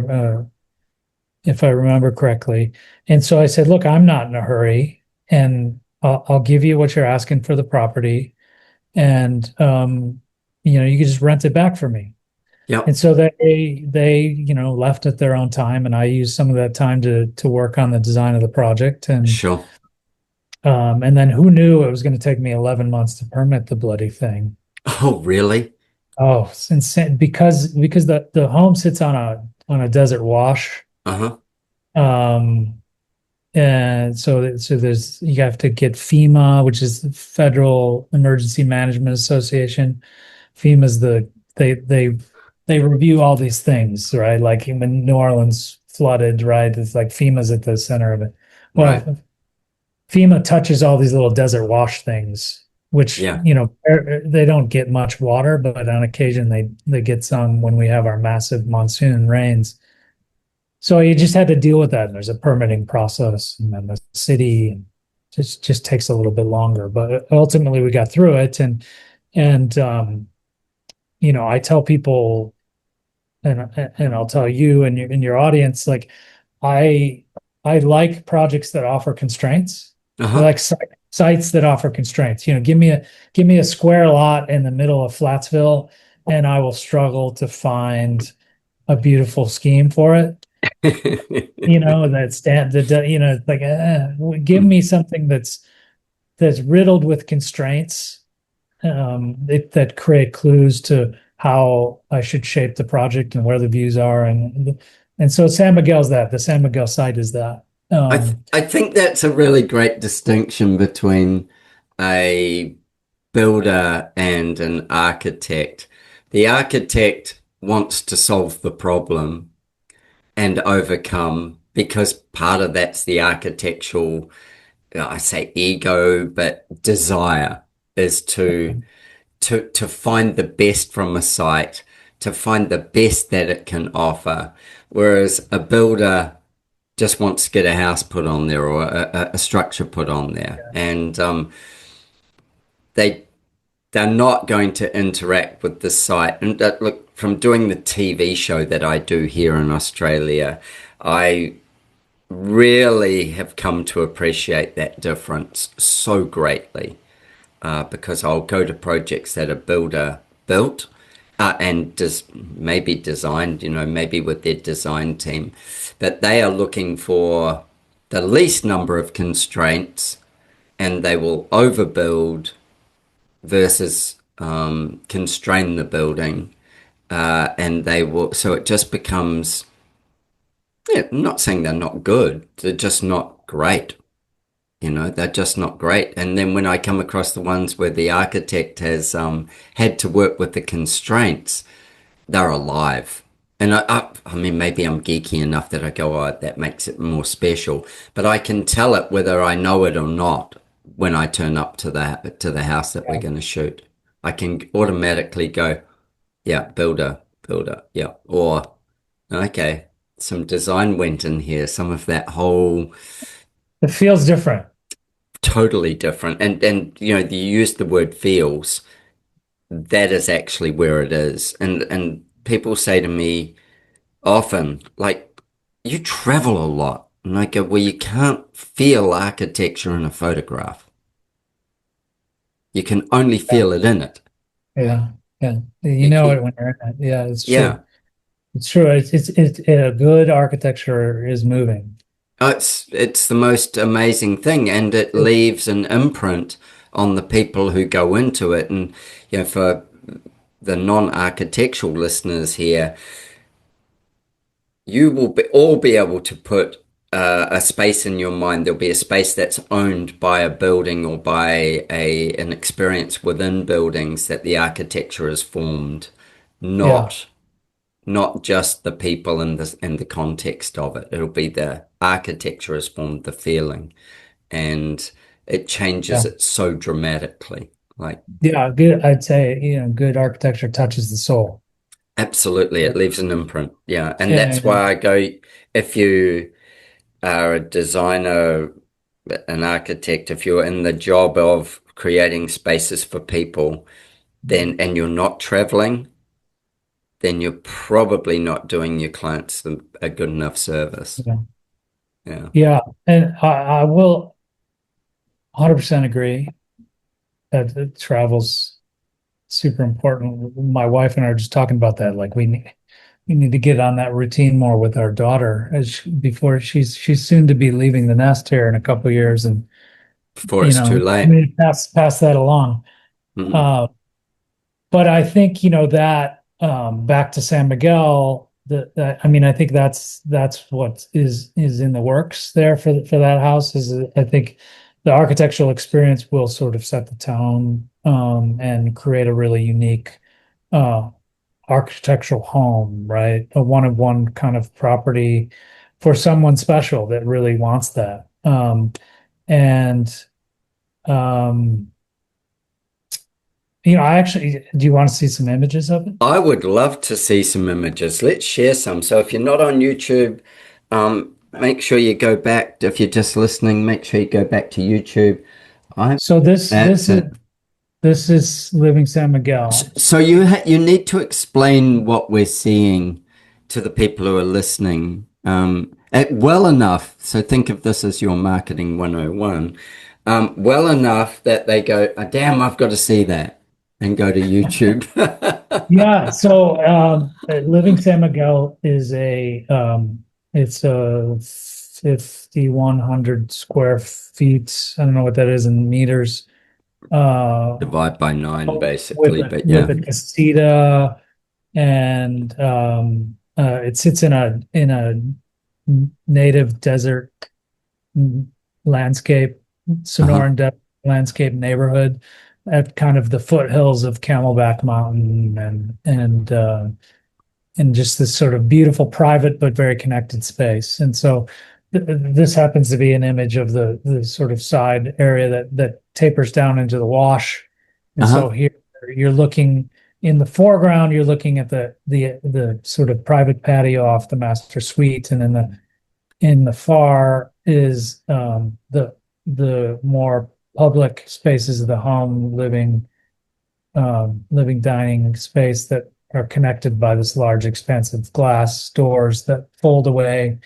Speaker 1: if I remember correctly. And so I said, look, I'm not in a hurry, and I'll give you what you're asking for the property, and you can just rent it back for me. And
Speaker 2: Yep.
Speaker 1: so they left at their own time, and I used some of that time to work on the design of the project.
Speaker 2: Sure.
Speaker 1: And then who knew it was going to take me 11 months to permit the bloody thing?
Speaker 2: Oh, really?
Speaker 1: Oh, it's insane because the home sits on a desert wash.
Speaker 2: Uh-huh.
Speaker 1: Um, and so there's you have to get FEMA, which is the Federal Emergency Management Association. FEMA's they review all these things, right? Like when New Orleans flooded, right? It's like FEMA's at the center of it.
Speaker 2: Right.
Speaker 1: Well, FEMA touches all these little desert wash things, which,
Speaker 2: Yeah.
Speaker 1: they don't get much water, but on occasion they get some when we have our massive monsoon rains. So you just had to deal with that. And there's a permitting process, and then the city just takes a little bit longer. But ultimately we got through it. And I tell people, and I'll tell you and your audience, like I I like projects that offer constraints. I
Speaker 2: Uh-huh.
Speaker 1: like sites that offer constraints. Give me a square lot in the middle of Flatsville, and I will struggle to find a beautiful scheme for it. That stand that like give me something that's riddled with constraints, that create clues to how I should shape the project and where the views are, and so San Miguel's that the San Miguel site is that.
Speaker 2: I think that's a really great distinction between a builder and an architect. The architect wants to solve the problem and overcome, because part of that's the architectural, I say ego, but desire is to find the best from a site, to find the best that it can offer. Whereas a builder just wants to get a house put on there, or a structure put on there, and they they're not going to interact with the site. And look, from doing the TV show that I do here in Australia, I really have come to appreciate that difference so greatly, because I'll go to projects that a builder built, and maybe designed, maybe with their design team, but they are looking for the least number of constraints, and they will overbuild versus constrain the building, and they will. So it just becomes. Yeah, I'm not saying they're not good. They're just not great. They're just not great. And then when I come across the ones where the architect has had to work with the constraints, they're alive. And I mean, maybe I'm geeky enough that I go, oh, that makes it more special. But I can tell it whether I know it or not when I turn up to the house that we're
Speaker 1: Yeah.
Speaker 2: going to shoot. I can automatically go, yeah, builder, yeah. Or, okay, some design went in here. Some of that whole
Speaker 1: It feels different.
Speaker 2: totally different. And you use the word feels. That is actually where it is. And people say to me often, like, you travel a lot. And I go, well, you can't feel architecture in a photograph. You can only
Speaker 1: Yeah.
Speaker 2: feel it in it.
Speaker 1: Yeah. Yeah. You
Speaker 2: You
Speaker 1: know
Speaker 2: can,
Speaker 1: it when you're in it. Yeah, it's
Speaker 2: yeah.
Speaker 1: true. It's true. It's a good architecture is moving.
Speaker 2: It's the most amazing thing, and it leaves an imprint on the people who go into it. And for the non-architectural listeners here, you will all be able to put a space in your mind. There'll be a space that's owned by a building, or by an experience within buildings that the architecture has formed,
Speaker 1: Yeah.
Speaker 2: not just the people and the context of it. It'll be the architecture has formed the feeling, and it changes
Speaker 1: Yeah.
Speaker 2: it so dramatically. Like,
Speaker 1: Yeah, good. I'd say, good architecture touches the soul.
Speaker 2: absolutely, it leaves an imprint. Yeah. And that's
Speaker 1: And
Speaker 2: why I go, if you are a designer, an architect, if you're in the job of creating spaces for people, then, and you're not traveling, then you're probably not doing your clients a good enough service.
Speaker 1: yeah,
Speaker 2: Yeah.
Speaker 1: yeah. And I will 100% agree that travel's super important. My wife and I are just talking about that. Like we need to get on that routine more with our daughter before she's soon to be leaving the nest here in a couple of years, and
Speaker 2: Before it's too
Speaker 1: I
Speaker 2: late.
Speaker 1: mean, pass that along.
Speaker 2: Mm.
Speaker 1: Uh, but I think that back to San Miguel. I mean, I think that's what is in the works there for that house. Is I think the architectural experience will sort of set the tone and create a really unique uh, architectural home, right? A one of one kind of property for someone special that really wants that. And um, I actually, do you want to see some images of it?
Speaker 2: I would love to see some images. Let's share some. So if you're not on YouTube, make sure you go back. If you're just listening, make sure you go back to YouTube. I
Speaker 1: So this
Speaker 2: That's
Speaker 1: this is
Speaker 2: it.
Speaker 1: this is Living San Miguel.
Speaker 2: So you need to explain what we're seeing to the people who are listening well enough. So think of this as your marketing 101. Well enough that they go, oh, damn, I've got to see that, and go to YouTube.
Speaker 1: Yeah, so Living San Miguel is it's a 5,100 square feet. I don't know what that is in meters. Uh,
Speaker 2: Divide by 9,
Speaker 1: with
Speaker 2: basically.
Speaker 1: a
Speaker 2: But
Speaker 1: with
Speaker 2: yeah.
Speaker 1: a casita, and it sits in a native desert landscape,
Speaker 2: Uh-huh.
Speaker 1: Sonoran desert landscape neighborhood at kind of the foothills of Camelback Mountain, and just this sort of beautiful private but very connected space. And so this happens to be an image of the sort of side area that tapers down into the wash. And so
Speaker 2: Uh-huh.
Speaker 1: here you're looking in the foreground, you're looking at the sort of private patio off the master suite, and in the far is the more public spaces of the home, living dining space that are connected by this large expansive glass doors that fold away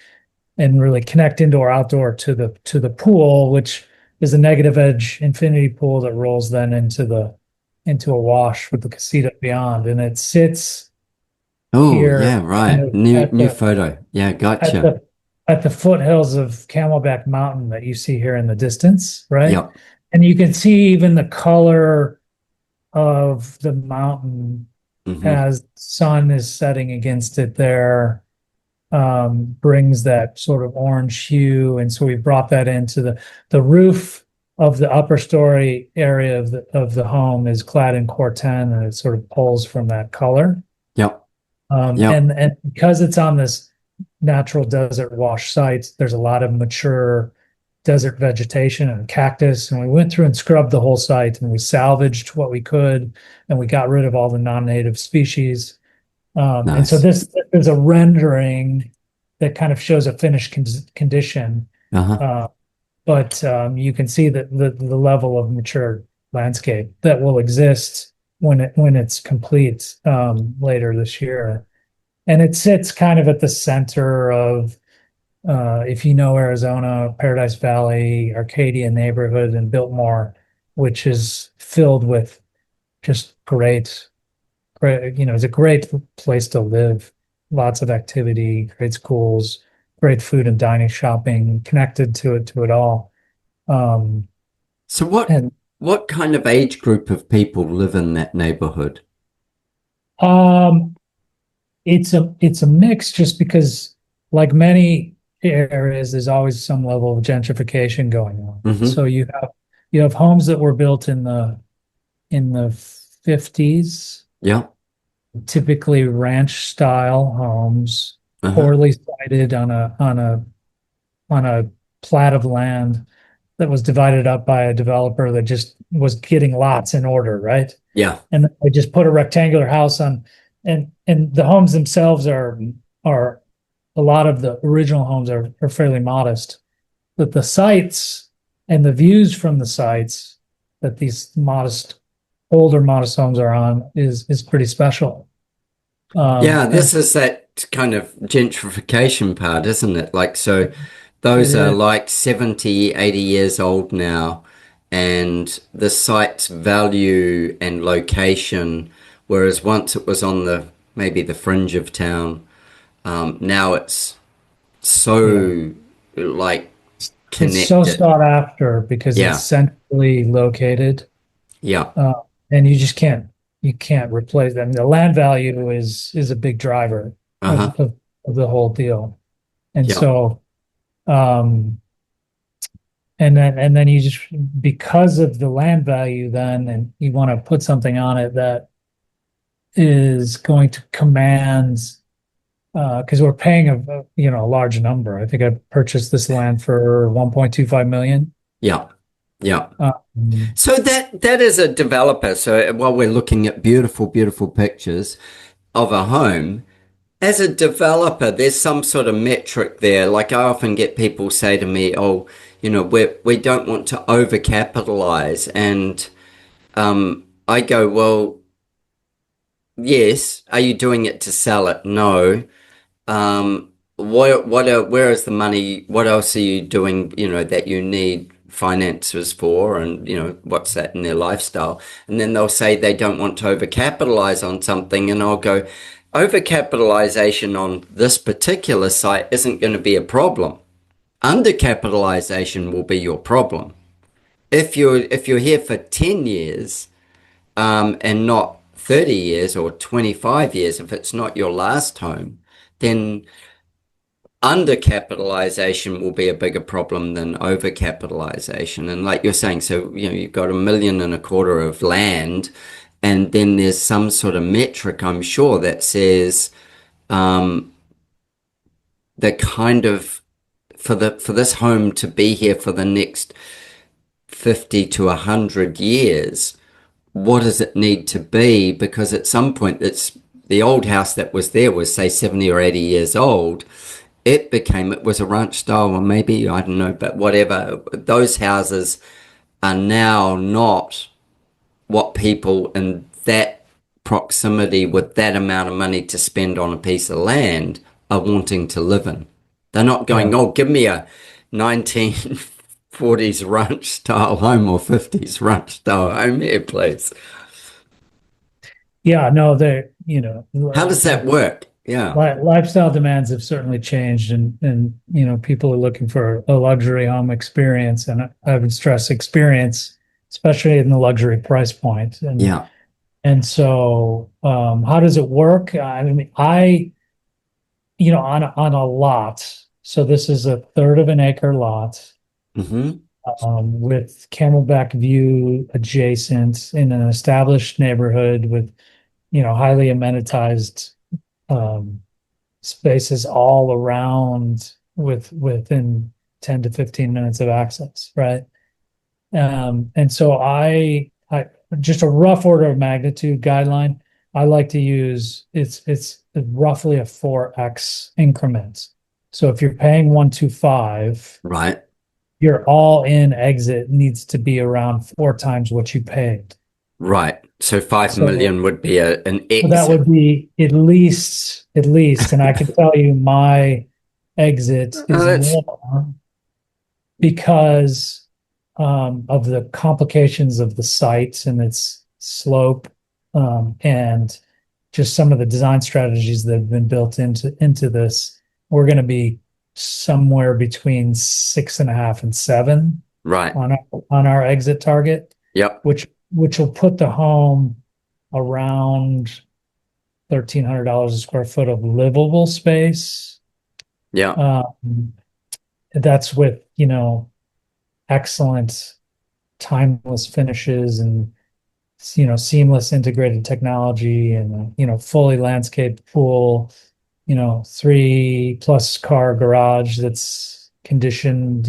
Speaker 1: and really connect indoor outdoor to the pool, which is a negative edge infinity pool that rolls then into a wash with the casita beyond. And it sits
Speaker 2: Oh,
Speaker 1: here
Speaker 2: yeah,
Speaker 1: kind
Speaker 2: right.
Speaker 1: of
Speaker 2: New photo. Yeah,
Speaker 1: at
Speaker 2: gotcha.
Speaker 1: the at the foothills of Camelback Mountain that you see here in the distance, right?
Speaker 2: Yep.
Speaker 1: And you can see even the color of the mountain
Speaker 2: Hmm.
Speaker 1: as sun is setting against it there, brings that sort of orange hue. And so we brought that into the roof of the upper story area of the home is clad in corten, and it sort of pulls from that color.
Speaker 2: Yep.
Speaker 1: Um,
Speaker 2: Yep.
Speaker 1: and and because it's on this natural desert wash site, there's a lot of mature desert vegetation and cactus. And we went through and scrubbed the whole site, and we salvaged what we could, and we got rid of all the non-native species. And so
Speaker 2: Nice.
Speaker 1: this is a rendering that kind of shows a finished condition.
Speaker 2: Uh-huh.
Speaker 1: Uh, but you can see that the level of mature landscape that will exist when it's complete later this year. And it sits kind of at the center of, if you know Arizona, Paradise Valley, Arcadia neighborhood, and Biltmore, which is filled with just great, it's a great place to live. Lots of activity, great schools, great food and dining, shopping, connected to it all. Um,
Speaker 2: So what kind of age group of people live in that neighborhood?
Speaker 1: um, it's a mix, just because, like many areas, there's always some level of gentrification going on.
Speaker 2: Hmm.
Speaker 1: So you have homes that were built in the 50s,
Speaker 2: Yeah.
Speaker 1: typically ranch style homes,
Speaker 2: Uh-huh.
Speaker 1: poorly sited on a plat of land, that was divided up by a developer that just was getting lots in order, right?
Speaker 2: Yeah.
Speaker 1: And they just put a rectangular house on, and the homes themselves are a lot of the original homes are fairly modest, but the sites and the views from the sites that these older modest homes are on is pretty special.
Speaker 2: Yeah,
Speaker 1: And
Speaker 2: this is that kind of gentrification part, isn't it? Like, so those
Speaker 1: it
Speaker 2: are
Speaker 1: is,
Speaker 2: like 70, 80 years old now, and the site's value and location, whereas once it was on the maybe the fringe of town, now it's
Speaker 1: yeah,
Speaker 2: so like
Speaker 1: it's so
Speaker 2: connected.
Speaker 1: sought after because it's
Speaker 2: Yeah,
Speaker 1: centrally located,
Speaker 2: yeah,
Speaker 1: uh, and you can't replace them. The land value is a big driver of,
Speaker 2: uh-huh,
Speaker 1: of, of the whole deal, and
Speaker 2: yeah,
Speaker 1: so um, and then you just, because of the land value, then, and you want to put something on it that is going to command, because we're paying a large number. I think I purchased this land for 1.25 million.
Speaker 2: yeah, yeah.
Speaker 1: Um,
Speaker 2: So that is a developer. So while we're looking at beautiful, beautiful pictures of a home, as a developer, there's some sort of metric there. Like I often get people say to me, "Oh, we don't want to overcapitalize," and I go, "Well, yes. Are you doing it to sell it? No. Where is the money? What else are you doing, that you need finances for? And, what's that in their lifestyle? And then they'll say they don't want to overcapitalize on something. And I'll go, overcapitalization on this particular site isn't going to be a problem. Undercapitalization will be your problem. If you're here for 10 years, and not 30 years or 25 years, if it's not your last home, then undercapitalization will be a bigger problem than overcapitalization. And like you're saying, so you've got 1.25 million of land, and then there's some sort of metric, I'm sure, that says the kind of for this home to be here for the next 50 to 100 years, what does it need to be? Because at some point, it's the old house that was there was, say, 70 or 80 years old. It was a ranch style, or maybe, I don't know, but whatever. Those houses are now not what people in that proximity with that amount of money to spend on a piece of land are wanting to live in. They're not
Speaker 1: yeah,
Speaker 2: going, "Oh, give me a 1940s ranch style home or 50s ranch style home here, please."
Speaker 1: yeah, no,
Speaker 2: How does that work? Yeah.
Speaker 1: lifestyle demands have certainly changed, and people are looking for a luxury home experience, and I would stress experience, especially in the luxury price point. And
Speaker 2: Yeah.
Speaker 1: and so, how does it work? I mean, on a lot. So this is a third of an acre lot,
Speaker 2: Mm-hmm.
Speaker 1: with Camelback View adjacent in an established neighborhood with, highly amenitized, um, spaces all around within 10 to 15 minutes of access, right? And so I just a rough order of magnitude guideline. I like to use, it's roughly a 4x increment. So if you're paying 125,
Speaker 2: Right.
Speaker 1: your all-in exit needs to be around 4 times what you paid.
Speaker 2: Right. So 5
Speaker 1: So
Speaker 2: million would be an
Speaker 1: that
Speaker 2: exit.
Speaker 1: would be at least, and I can tell you my exit
Speaker 2: Oh,
Speaker 1: is
Speaker 2: that's
Speaker 1: more because, of the complications of the site and its slope, and just some of the design strategies that have been built into this. We're going to be somewhere between 6.5 and 7
Speaker 2: right.
Speaker 1: on our exit target,
Speaker 2: Yep.
Speaker 1: which will put the home around $1,300 a square foot of livable space.
Speaker 2: Yeah.
Speaker 1: Um, that's with, excellent timeless finishes and, seamless integrated technology, and, fully landscaped pool, 3+ car garage that's conditioned,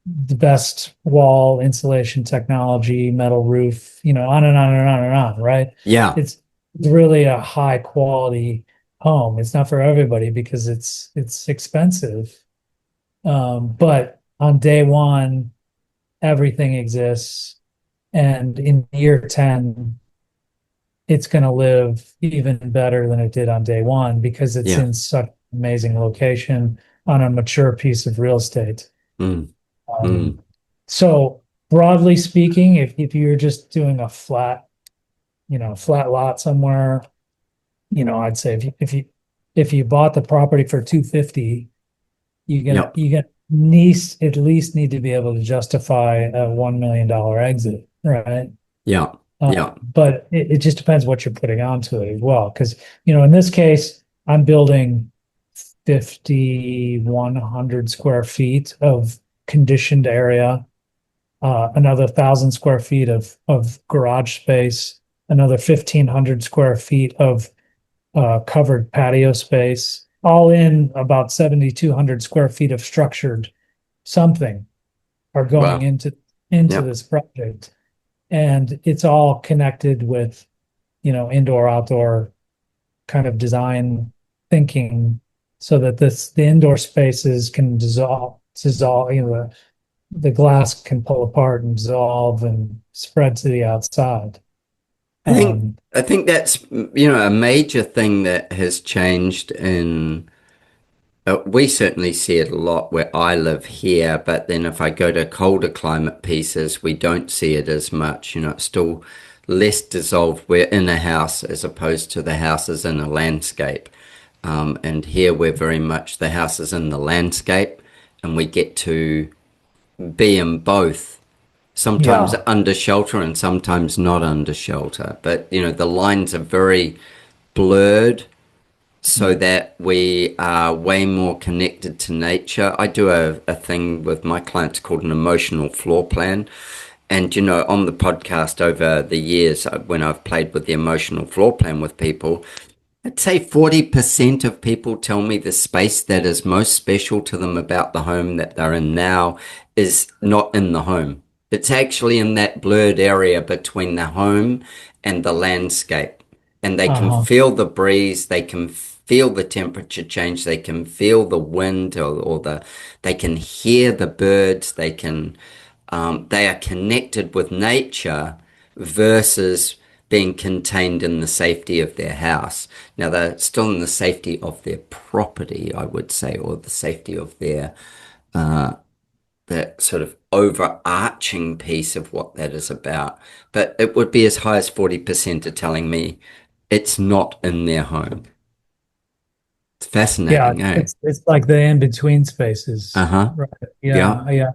Speaker 1: the best wall insulation technology, metal roof, on and on and on and on, right?
Speaker 2: Yeah.
Speaker 1: It's really a high quality home. It's not for everybody because it's expensive. But on day one, everything exists. And in year 10, it's going to live even better than it did on day one because it's
Speaker 2: Yeah.
Speaker 1: in such an amazing location on a mature piece of real estate.
Speaker 2: Mm.
Speaker 1: Um, so broadly speaking, if you're just doing a flat, flat lot somewhere, I'd say if you bought the property for 250,
Speaker 2: Yeah.
Speaker 1: you at least need to be able to justify a $1 million exit, right?
Speaker 2: Yeah. Yeah.
Speaker 1: But it just depends what you're putting onto it as well. Because, in this case, I'm building 5,100 square feet of conditioned area, another 1,000 square feet of garage space, another 1,500 square feet of covered patio space, all in about 7,200 square feet of structured something are going
Speaker 2: Wow.
Speaker 1: into
Speaker 2: Yeah.
Speaker 1: this project. And it's all connected with, indoor, outdoor kind of design thinking so that the indoor spaces can dissolve, the glass can pull apart and dissolve and spread to the outside.
Speaker 2: I think
Speaker 1: Um,
Speaker 2: I think that's a major thing that has changed in we certainly see it a lot where I live here, but then if I go to colder climate pieces, we don't see it as much. It's still less dissolved. We're in a house as opposed to the house is in a landscape. And here we're very much the house is in the landscape, and we get to be in both. Sometimes
Speaker 1: yeah,
Speaker 2: under shelter and sometimes not under shelter. But, the lines are very blurred so that we are way more connected to nature. I do a thing with my clients called an emotional floor plan. And, on the podcast over the years, when I've played with the emotional floor plan with people, I'd say 40% of people tell me the space that is most special to them about the home that they're in now is not in the home. It's actually in that blurred area between the home and the landscape. And they can
Speaker 1: uh-huh.
Speaker 2: feel the breeze, they can feel the temperature change, they can feel the wind they can hear the birds, they are connected with nature versus being contained in the safety of their house. Now, they're still in the safety of their property, I would say, or the safety of that sort of overarching piece of what that is about. But it would be as high as 40% are telling me it's not in their home. It's
Speaker 1: Yeah,
Speaker 2: fascinating, eh?
Speaker 1: it's like the in-between spaces.
Speaker 2: Uh-huh.
Speaker 1: Right.
Speaker 2: Yeah.
Speaker 1: Yeah, yeah.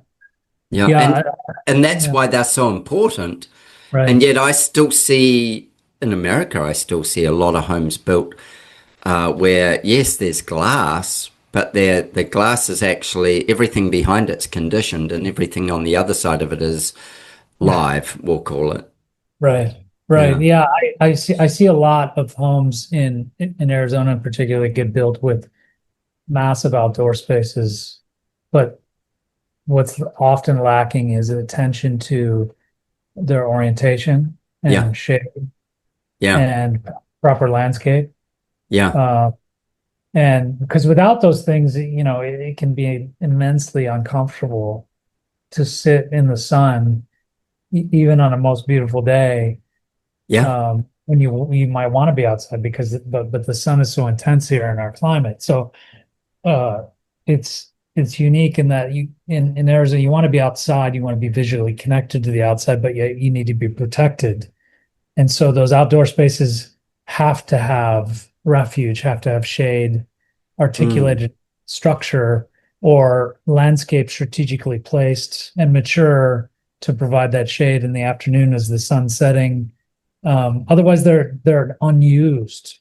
Speaker 2: Yeah.
Speaker 1: Yeah,
Speaker 2: And that's
Speaker 1: yeah,
Speaker 2: why they're so important. And
Speaker 1: right.
Speaker 2: yet I still see in America, I still see a lot of homes built where, yes, there's glass, but the glass is actually everything behind it's conditioned and everything on the other side of it is
Speaker 1: Yeah.
Speaker 2: live, we'll call it.
Speaker 1: Right. Right.
Speaker 2: Yeah.
Speaker 1: Yeah, I see a lot of homes in Arizona in particular that get built with massive outdoor spaces, but what's often lacking is attention to their orientation
Speaker 2: Yeah.
Speaker 1: and shape
Speaker 2: Yeah.
Speaker 1: and proper landscape.
Speaker 2: Yeah.
Speaker 1: Uh, and because without those things, it can be immensely uncomfortable to sit in the sun, even on a most beautiful day,
Speaker 2: Yeah.
Speaker 1: when you might want to be outside but the sun is so intense here in our climate. So uh, it's unique in that in Arizona you want to be outside, you want to be visually connected to the outside, but yet you need to be protected. And so those outdoor spaces have to have refuge, have to have shade,
Speaker 2: Mm.
Speaker 1: articulated structure, or landscape strategically placed and mature to provide that shade in the afternoon as the sun's setting. Otherwise, they're unused,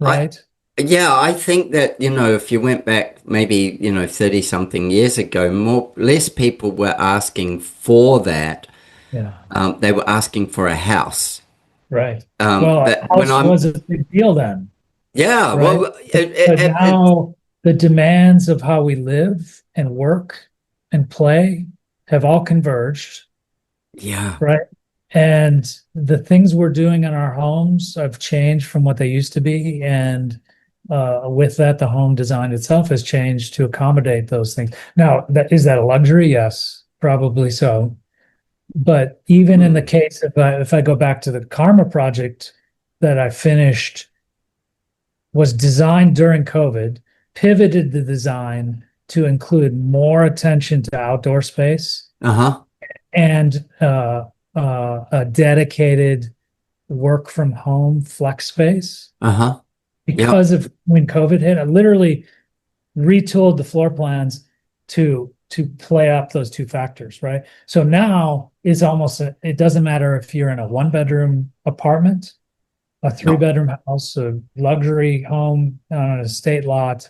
Speaker 2: I
Speaker 1: right?
Speaker 2: Yeah, I think that, if you went back maybe, 30 something years ago, less people were asking for that.
Speaker 1: Yeah,
Speaker 2: They were asking for a house.
Speaker 1: right. Well,
Speaker 2: That
Speaker 1: a
Speaker 2: when
Speaker 1: house
Speaker 2: I'm
Speaker 1: was a big deal then,
Speaker 2: Yeah,
Speaker 1: right?
Speaker 2: well,
Speaker 1: But now the demands of how we live and work and play have all converged,
Speaker 2: Yeah.
Speaker 1: right? And the things we're doing in our homes have changed from what they used to be. And with that, the home design itself has changed to accommodate those things. Now, is that a luxury? Yes, probably so. But even in the case, if I go back to the Karma project that I finished, was designed during COVID, pivoted the design to include more attention to outdoor space
Speaker 2: Uh-huh.
Speaker 1: and a dedicated work from home flex space.
Speaker 2: Uh-huh. Yep.
Speaker 1: Because of when COVID hit, I literally retooled the floor plans to play up those two factors, right? So now it's almost it doesn't matter if you're in a one bedroom apartment, a three
Speaker 2: Yep.
Speaker 1: bedroom house, a luxury home on an estate lot.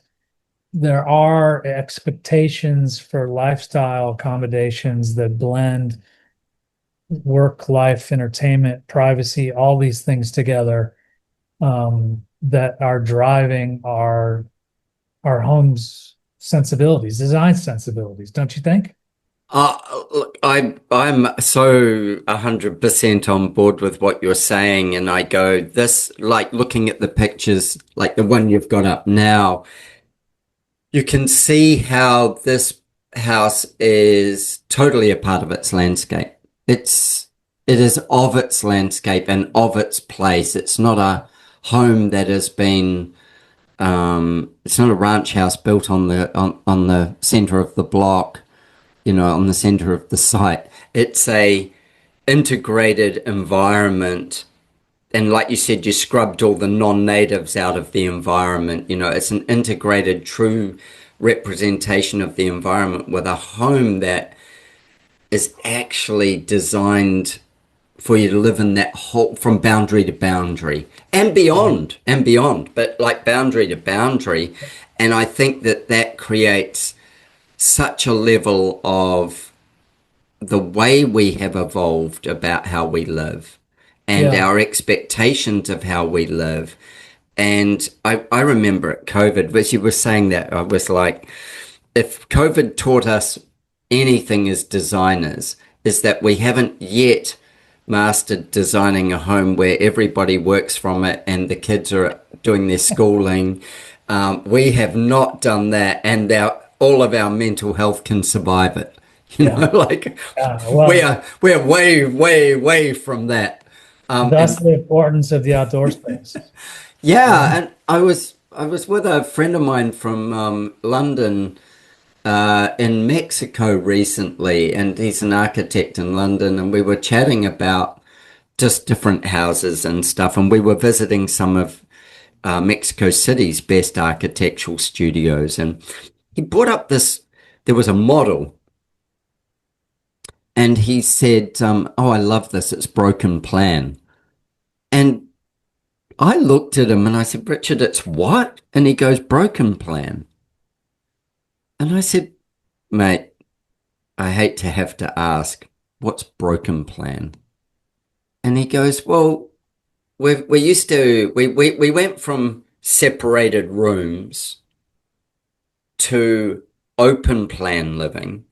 Speaker 1: There are expectations for lifestyle accommodations that blend work, life, entertainment, privacy, all these things together, that are driving our home's sensibilities, design sensibilities, don't you think?
Speaker 2: Look, I'm so 100% on board with what you're saying, and I go this like looking at the pictures, like the one you've got up now, you can see how this house is totally a part of its landscape. It is of its landscape and of its place. It's not a home that has been it's not a ranch house built on the center of the block, on the center of the site. It's a integrated environment. And like you said, you scrubbed all the non-natives out of the environment. It's an integrated, true representation of the environment with a home that is actually designed for you to live in that whole, from boundary to boundary and beyond, but like boundary to boundary. And I think that that creates such a level of the way we have evolved about how we live and
Speaker 1: Yeah,
Speaker 2: our expectations of how we live. And I remember at COVID, as you were saying that, I was like, if COVID taught us anything as designers, is that we haven't yet mastered designing a home where everybody works from it and the kids are doing their schooling. We have not done that, and all of our mental health can survive it.
Speaker 1: yeah,
Speaker 2: Like
Speaker 1: well,
Speaker 2: we're way, way, way from that.
Speaker 1: that's
Speaker 2: And
Speaker 1: the importance of the outdoor space.
Speaker 2: yeah, and I was with a friend of mine from London in Mexico recently, and he's an architect in London, and we were chatting about just different houses and stuff, and we were visiting some of Mexico City's best architectural studios, and he brought up this. There was a model, and he said, "Oh, I love this. It's broken plan." And I looked at him and I said, "Richard, it's what?" And he goes, "Broken plan." And I said, "Mate, I hate to have to ask, what's broken plan?" And he goes, "Well, we used to we went from separated rooms to open plan living,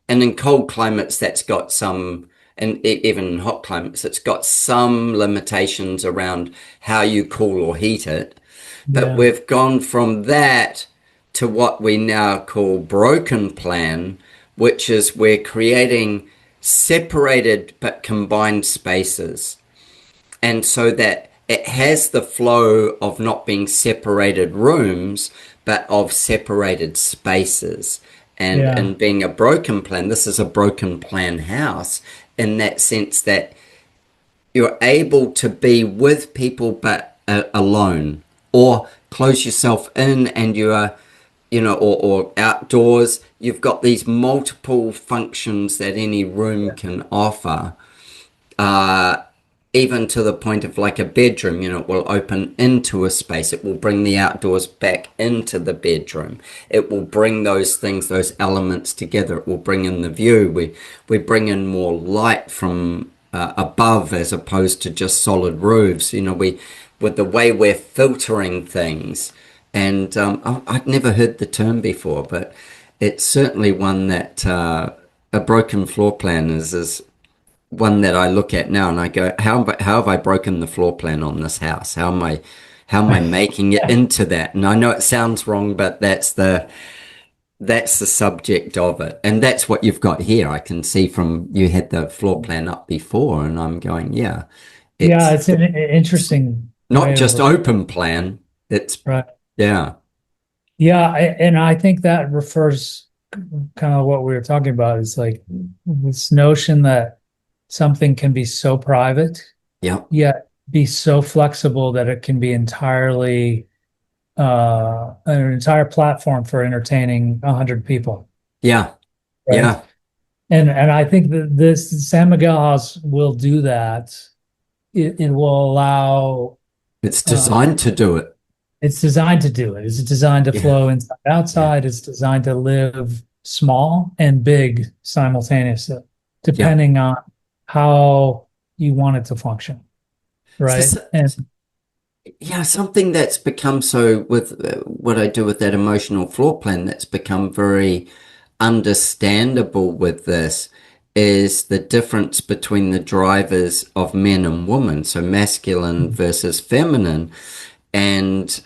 Speaker 2: and in cold climates that's got some, and even in hot climates it's got some limitations around how you cool or heat it, but
Speaker 1: Yeah,
Speaker 2: we've gone from that to what we now call broken plan, which is we're creating separated but combined spaces, and so that it has the flow of not being separated rooms but of separated spaces. And
Speaker 1: yeah,
Speaker 2: being a broken plan, this is a broken plan house in that sense that you're able to be with people but alone, or close yourself in and you are, or outdoors. You've got these multiple functions that any room can offer, even to the point of like a bedroom. It will open into a space. It will bring the outdoors back into the bedroom. It will bring those things, those elements together. It will bring in the view. We bring in more light from above as opposed to just solid roofs. With the way we're filtering things. And I'd never heard the term before, but it's certainly one that a broken floor plan is one that I look at now and I go, how have I broken the floor plan on this house? How am I making it into that? And I know it sounds wrong, but that's the subject of it. And that's what you've got here. I can see from you had the floor plan up before, and I'm going, yeah,
Speaker 1: Yeah,
Speaker 2: it's
Speaker 1: it's an interesting
Speaker 2: not
Speaker 1: way of,
Speaker 2: just open plan. It's,
Speaker 1: right.
Speaker 2: yeah,
Speaker 1: Yeah, and I think that refers kind of what we were talking about is like this notion that something can be so private,
Speaker 2: yeah,
Speaker 1: yet be so flexible that it can be entirely an entire platform for entertaining 100 people,
Speaker 2: yeah,
Speaker 1: right?
Speaker 2: yeah.
Speaker 1: And I think that this San Miguel House will do that. It will allow
Speaker 2: It's
Speaker 1: uh,
Speaker 2: designed to do it.
Speaker 1: it's designed to do it. It's designed to
Speaker 2: Yeah,
Speaker 1: flow inside
Speaker 2: yeah,
Speaker 1: outside. It's designed to live small and big simultaneously,
Speaker 2: yeah.
Speaker 1: depending on how you want it to function,
Speaker 2: So,
Speaker 1: right? And
Speaker 2: yeah, something that's become so with what I do with that emotional floor plan that's become very understandable with this is the difference between the drivers of men and women, so masculine versus feminine, and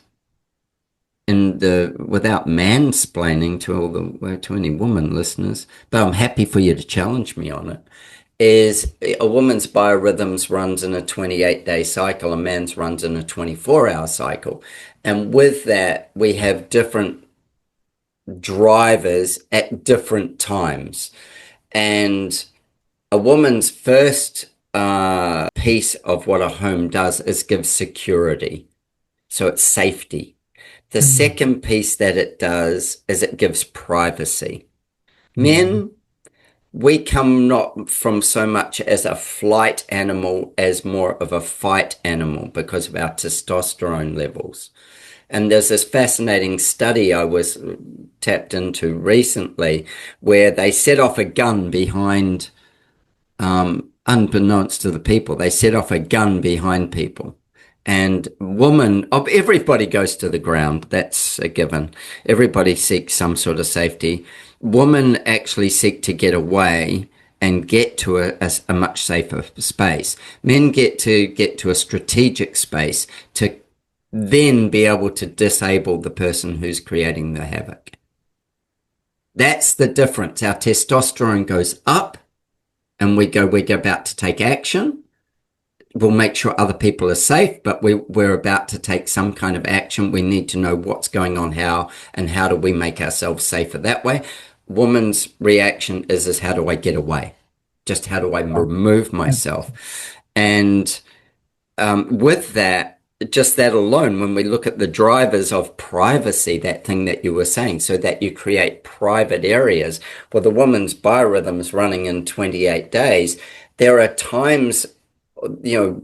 Speaker 2: in the without mansplaining to all the to any woman listeners, but I'm happy for you to challenge me on it. Is a woman's biorhythms runs in a 28-day cycle, a man's runs in a 24-hour cycle, and with that we have different drivers at different times. And a woman's first piece of what a home does is give security. So it's safety. The second piece that it does is it gives privacy.
Speaker 1: yeah,
Speaker 2: Men, we come not from so much as a flight animal as more of a fight animal because of our testosterone levels. And there's this fascinating study I was tapped into recently where they set off a gun behind, unbeknownst to the people, they set off a gun behind people. And everybody goes to the ground. That's a given. Everybody seeks some sort of safety. Women actually seek to get away and get to a much safer space. Men get to a strategic space to then be able to disable the person who's creating the havoc. That's the difference. Our testosterone goes up and we're about to take action. We'll make sure other people are safe, but we're about to take some kind of action. We need to know what's going on, how do we make ourselves safer that way. Woman's reaction is how do I get away? Just how do I remove myself? And with that, just that alone, when we look at the drivers of privacy, that thing that you were saying, so that you create private areas, well, the woman's biorhythms running in 28 days, there are times,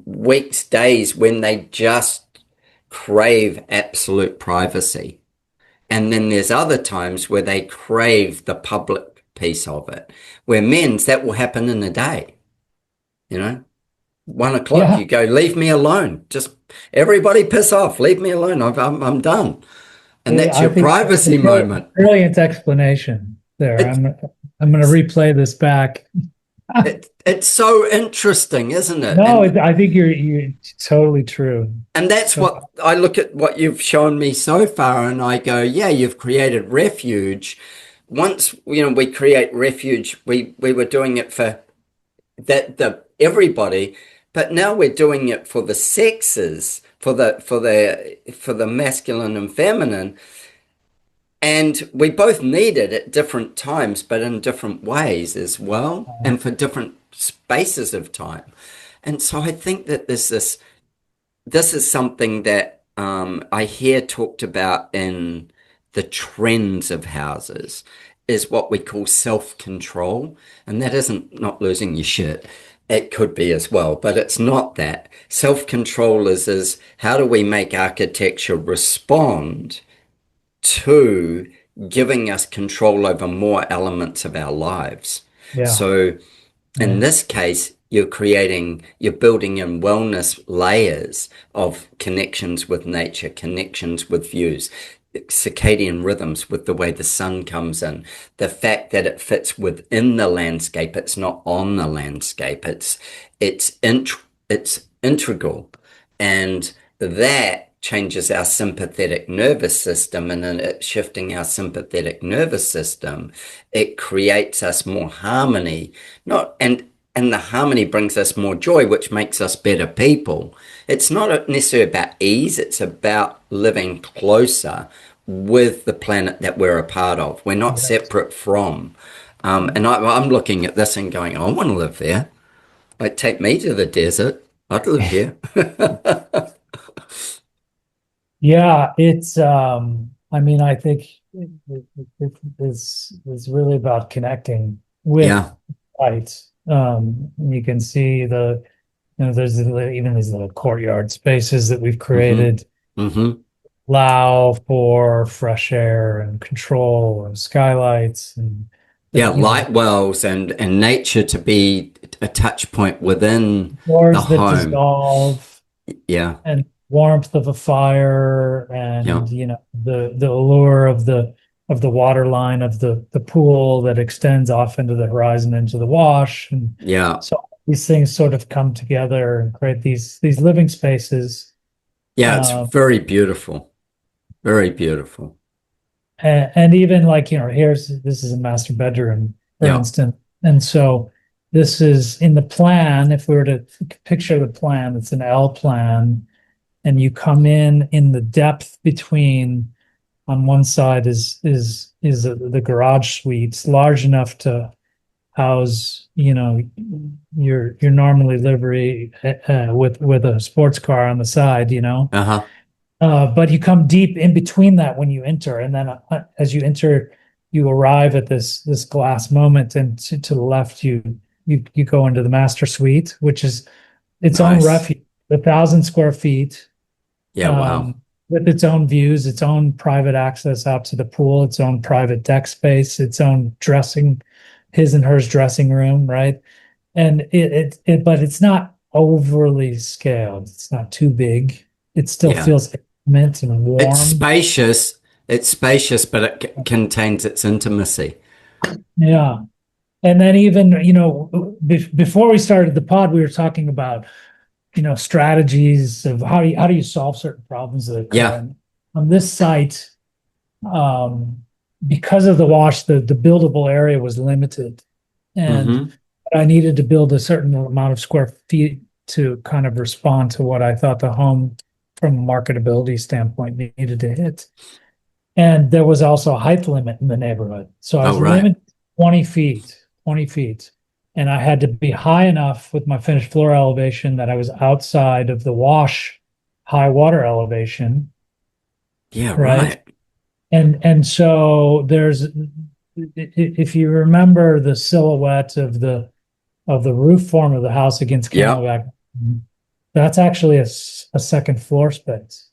Speaker 2: weeks, days when they just crave absolute privacy. And then there's other times where they crave the public piece of it, where men's, that will happen in a day, 1 o'clock,
Speaker 1: yeah,
Speaker 2: you go, leave me alone. Just everybody piss off. Leave me alone. I'm done. And
Speaker 1: yeah,
Speaker 2: that's
Speaker 1: I
Speaker 2: your
Speaker 1: think that's a
Speaker 2: privacy moment.
Speaker 1: brilliant explanation there.
Speaker 2: It,
Speaker 1: I'm going to replay this back.
Speaker 2: it's so interesting, isn't it?
Speaker 1: No, I think you're totally true.
Speaker 2: And that's
Speaker 1: So,
Speaker 2: what I look at what you've shown me so far, and I go, yeah, you've created refuge. Once, we create refuge, we were doing it for the everybody, but now we're doing it for the sexes, for the masculine and feminine, and we both need it at different times, but in different ways as well, and for different spaces of time. And so I think that this is something that I hear talked about in the trends of houses is what we call self-control. And that isn't not losing your shit. It could be as well, but it's not that. Self-control is how do we make architecture respond to giving us control over more elements of our lives.
Speaker 1: yeah,
Speaker 2: So in
Speaker 1: yeah,
Speaker 2: this case, you're building in wellness layers of connections with nature, connections with views, circadian rhythms with the way the sun comes in, the fact that it fits within the landscape, it's not on the landscape, it's integral, and that changes our sympathetic nervous system, and in it shifting our sympathetic nervous system, it creates us more harmony, not and the harmony brings us more joy, which makes us better people. It's not necessarily about ease, it's about living closer with the planet that we're a part of. We're not separate from. And I'm looking at this and going, I want to live there. Like, take me to the desert. I'd live here.
Speaker 1: Yeah, it's I mean, I think it's really about connecting with
Speaker 2: Yeah.
Speaker 1: light. You can see there's even these little courtyard spaces that we've
Speaker 2: Mm-hmm.
Speaker 1: created
Speaker 2: Mm-hmm.
Speaker 1: allow for fresh air and control and skylights and
Speaker 2: Yeah,
Speaker 1: the
Speaker 2: light wells and nature to be a touch point within the
Speaker 1: doors that
Speaker 2: home.
Speaker 1: dissolve
Speaker 2: Yeah.
Speaker 1: and warmth of a fire
Speaker 2: Yeah.
Speaker 1: and the allure of the water line of the pool that extends off into the horizon into the wash. And
Speaker 2: Yeah.
Speaker 1: so these things sort of come together and create these living spaces.
Speaker 2: Yeah, it's
Speaker 1: um,
Speaker 2: very beautiful. Very beautiful.
Speaker 1: and even like this is a master bedroom, for
Speaker 2: Yeah.
Speaker 1: instance. And so this is in the plan. If we were to picture the plan, it's an L plan, and you come in the depth between, on one side is the garage suites, large enough to house your normally livery with a sports car on the side.
Speaker 2: Uh-huh.
Speaker 1: But you come deep in between that when you enter, and then as you enter, you arrive at this glass moment, and to the left, you go into the master suite, which is its own
Speaker 2: Nice.
Speaker 1: refuge, 1,000 square feet,
Speaker 2: Yeah, wow.
Speaker 1: with its own views, its own private access out to the pool, its own private deck space, its own dressing, his and hers dressing room, right? And but it's not overly scaled. It's not too big. It still
Speaker 2: Yeah.
Speaker 1: feels intimate and
Speaker 2: It's
Speaker 1: warm.
Speaker 2: spacious. It's spacious, but it contains its intimacy.
Speaker 1: Yeah. And then even, before we started the pod, we were talking about, strategies of how do you solve certain problems that occur.
Speaker 2: Yeah.
Speaker 1: And on this site, because of the wash, the buildable area was limited, and
Speaker 2: Mm-hmm.
Speaker 1: I needed to build a certain amount of square feet to kind of respond to what I thought the home, from a marketability standpoint, needed to hit. And there was also a height limit in the neighborhood. So I was
Speaker 2: Oh, right.
Speaker 1: limited 20 feet. And I had to be high enough with my finished floor elevation that I was outside of the wash high water elevation.
Speaker 2: Yeah,
Speaker 1: Right.
Speaker 2: right.
Speaker 1: And so if you remember the silhouette of the roof form of the house against
Speaker 2: Yeah.
Speaker 1: Camelback, that's actually a second floor space.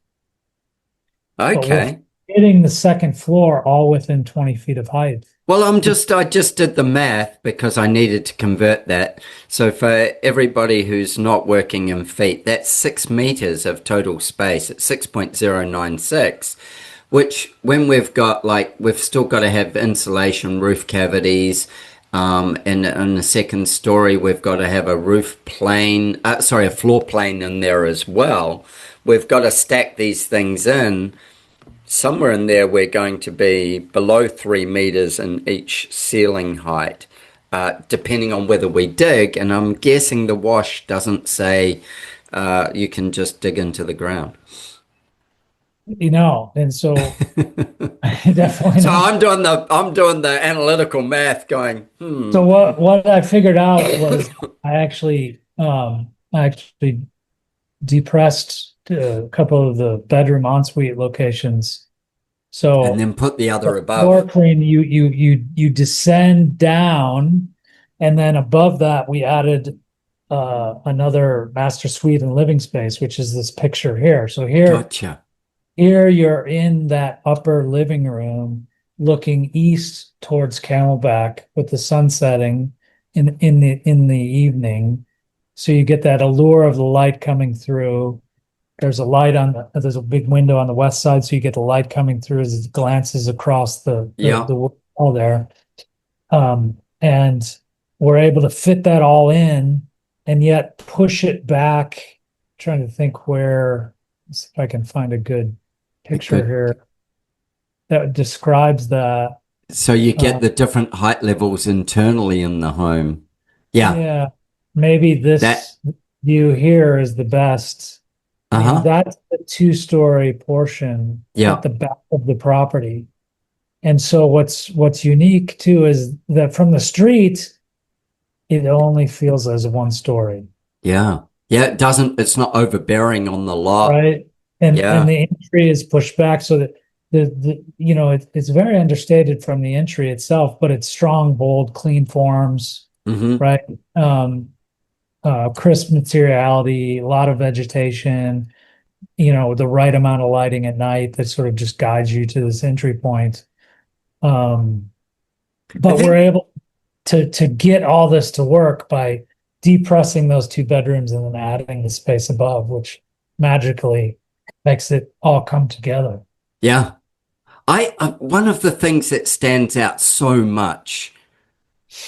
Speaker 1: But we're
Speaker 2: Okay.
Speaker 1: hitting the second floor all within 20 feet of height.
Speaker 2: Well, I just did the math because I needed to convert that. So for everybody who's not working in feet, that's 6 meters of total space. It's 6.096, which when we've still got to have insulation, roof cavities. In the second story, we've got to have a a floor plane in there as well. We've got to stack these things in. Somewhere in there, we're going to be below 3 meters in each ceiling height, depending on whether we dig. And I'm guessing the wash doesn't say you can just dig into the ground.
Speaker 1: And so definitely
Speaker 2: So
Speaker 1: not.
Speaker 2: I'm doing the analytical math, going,
Speaker 1: So what I figured out was I actually depressed a couple of the bedroom ensuite locations. So
Speaker 2: and then put the other
Speaker 1: floor
Speaker 2: above.
Speaker 1: plane, you descend down, and then above that we added another master suite and living space, which is this picture here. So
Speaker 2: Gotcha.
Speaker 1: here you're in that upper living room looking east towards Camelback with the sun setting in the evening. So you get that allure of the light coming through. there's a light there's a big window on the west side, so you get the light coming through as it glances across
Speaker 2: Yeah.
Speaker 1: the wall there. And we're able to fit that all in and yet push it back. Trying to think where, let's see if I can find a good picture
Speaker 2: Good.
Speaker 1: here that describes that.
Speaker 2: So you get
Speaker 1: Um,
Speaker 2: the different height levels internally in the home. Yeah.
Speaker 1: yeah, maybe
Speaker 2: That,
Speaker 1: this view here is the best.
Speaker 2: uh-huh.
Speaker 1: That's the two-story portion at
Speaker 2: Yeah.
Speaker 1: the back of the property. And so what's unique too is that from the street, it only feels as one story,
Speaker 2: Yeah. Yeah. It's not overbearing on the lot.
Speaker 1: right? And
Speaker 2: Yeah.
Speaker 1: the entry is pushed back so that it's very understated from the entry itself, but it's strong, bold, clean forms,
Speaker 2: Mm-hmm.
Speaker 1: right? Crisp materiality, a lot of vegetation, the right amount of lighting at night that sort of just guides you to this entry point.
Speaker 2: I
Speaker 1: But we're
Speaker 2: think,
Speaker 1: able to get all this to work by depressing those two bedrooms and then adding the space above, which magically makes it all come together.
Speaker 2: yeah. One of the things that stands out so much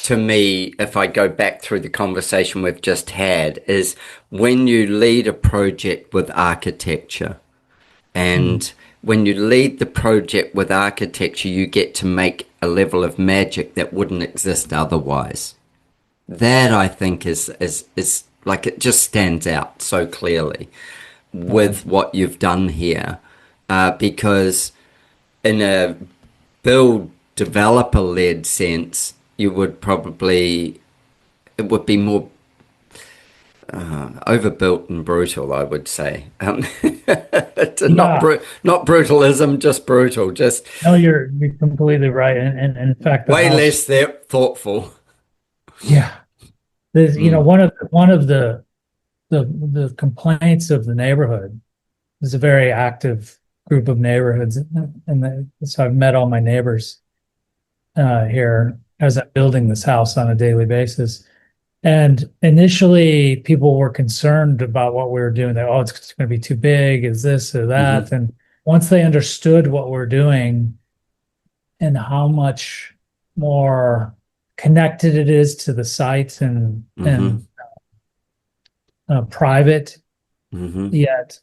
Speaker 2: to me, if I go back through the conversation we've just had, is when you lead a project with architecture.
Speaker 1: Mm.
Speaker 2: And when you lead the project with architecture, you get to make a level of magic that wouldn't exist otherwise. That I think is like it just stands out so clearly with what you've done here, because in a build developer led sense, you would probably it would be more overbuilt and brutal, I would say. Not
Speaker 1: Yeah,
Speaker 2: not brutalism, just brutal, just
Speaker 1: no, you're completely right. And in fact, the
Speaker 2: way
Speaker 1: house,
Speaker 2: less there thoughtful.
Speaker 1: yeah, there's,
Speaker 2: Mm,
Speaker 1: one of the complaints of the neighborhood is a very active group of neighborhoods, so I've met all my neighbors here as I'm building this house on a daily basis. And initially, people were concerned about what we were doing. It's going to be too big, is this or
Speaker 2: hmm
Speaker 1: that? And once they understood what we're doing and how much more connected it is to the site and
Speaker 2: hmm
Speaker 1: private,
Speaker 2: hmm
Speaker 1: yet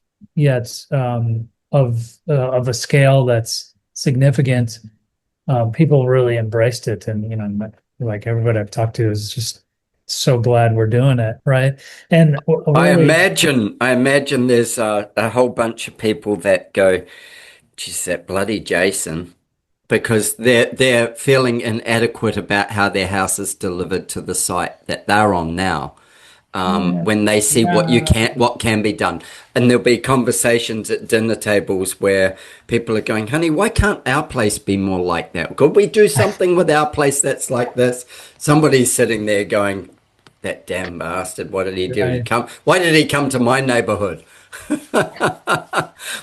Speaker 1: of a scale that's significant, people really embraced it. And like everybody I've talked to is just so glad we're doing it, right? And really,
Speaker 2: I imagine there's a whole bunch of people that go, geez, that bloody Jason, because they're feeling inadequate about how their house is delivered to the site that they're on now.
Speaker 1: yeah,
Speaker 2: When they see what can be done, and there'll be conversations at dinner tables where people are going, "Honey, why can't our place be more like that? Could we do something with our place that's like this?" Somebody's sitting there going, "That damn bastard! What did he do?
Speaker 1: right.
Speaker 2: Why did he come to my neighborhood?"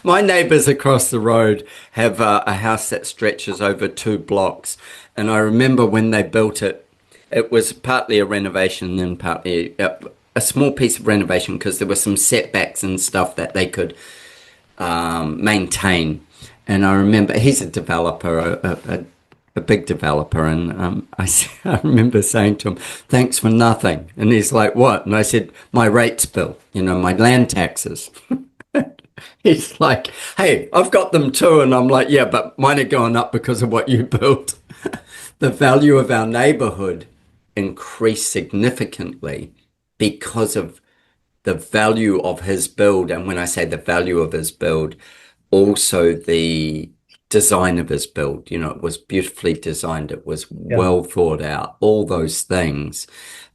Speaker 2: My neighbors across the road have a house that stretches over 2 blocks. And I remember when they built it, it was partly a renovation and partly a small piece of renovation because there were some setbacks and stuff that they could maintain. And I remember he's a developer, a big developer. And I remember saying to him, "Thanks for nothing." And he's like, "What?" And I said, "My rates bill, my land taxes." He's like, "Hey, I've got them too." And I'm like, "Yeah, but mine are going up because of what you built." The value of our neighborhood increased significantly because of the value of his build. And when I say the value of his build, also the design of his build, it was beautifully designed. It was
Speaker 1: Yeah,
Speaker 2: well thought out, all those things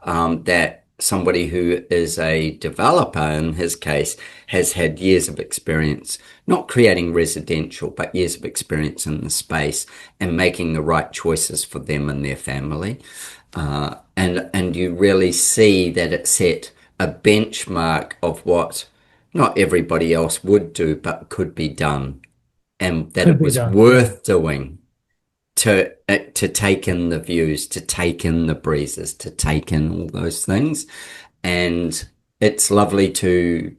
Speaker 2: that somebody who is a developer, in his case, has had years of experience, not creating residential, but years of experience in the space and making the right choices for them and their family. And you really see that it set a benchmark of what not everybody else would do, but could be done, and that
Speaker 1: could
Speaker 2: it
Speaker 1: be
Speaker 2: was
Speaker 1: done. Yeah,
Speaker 2: worth doing to take in the views, to take in the breezes, to take in all those things. And it's lovely to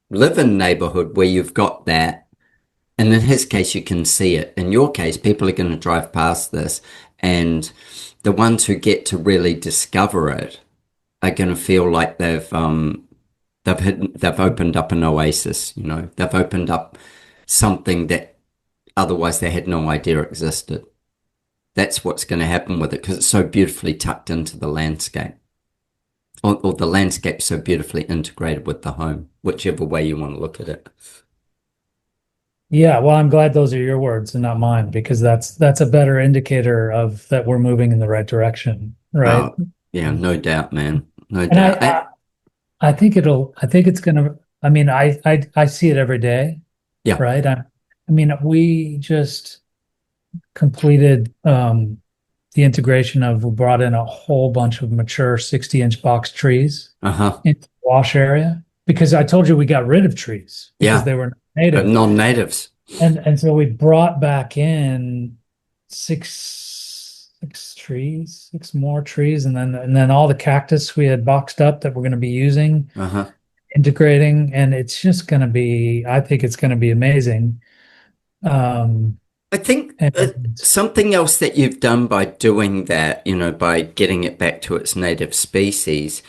Speaker 2: live in a neighborhood where you've got that. And in his case, you can see it. In your case, people are going to drive past this, and the ones who get to really discover it are going to feel like they've opened up an oasis. They've opened up something that otherwise they had no idea existed. That's what's going to happen with it because it's so beautifully tucked into the landscape, or the landscape so beautifully integrated with the home, whichever way you want to look at it.
Speaker 1: Yeah, well, I'm glad those are your words and not mine because that's a better indicator of that we're moving in the right direction, right?
Speaker 2: Oh, yeah, no doubt, man. No
Speaker 1: And
Speaker 2: doubt.
Speaker 1: I think it's gonna, I mean, I see it every day,
Speaker 2: Yeah.
Speaker 1: right? I mean, we just completed the integration of, we brought in a whole bunch of mature 60-inch box trees
Speaker 2: Uh-huh.
Speaker 1: into the wash area because I told you we got rid of trees because
Speaker 2: Yeah.
Speaker 1: they were native.
Speaker 2: Non-natives.
Speaker 1: And so we brought back in six trees, six more trees, and then all the cactus we had boxed up that we're going to be using,
Speaker 2: Uh-huh.
Speaker 1: integrating, and it's just going to be, I think it's going to be amazing.
Speaker 2: I think
Speaker 1: And
Speaker 2: something else that you've done by doing that, by getting it back to its native species,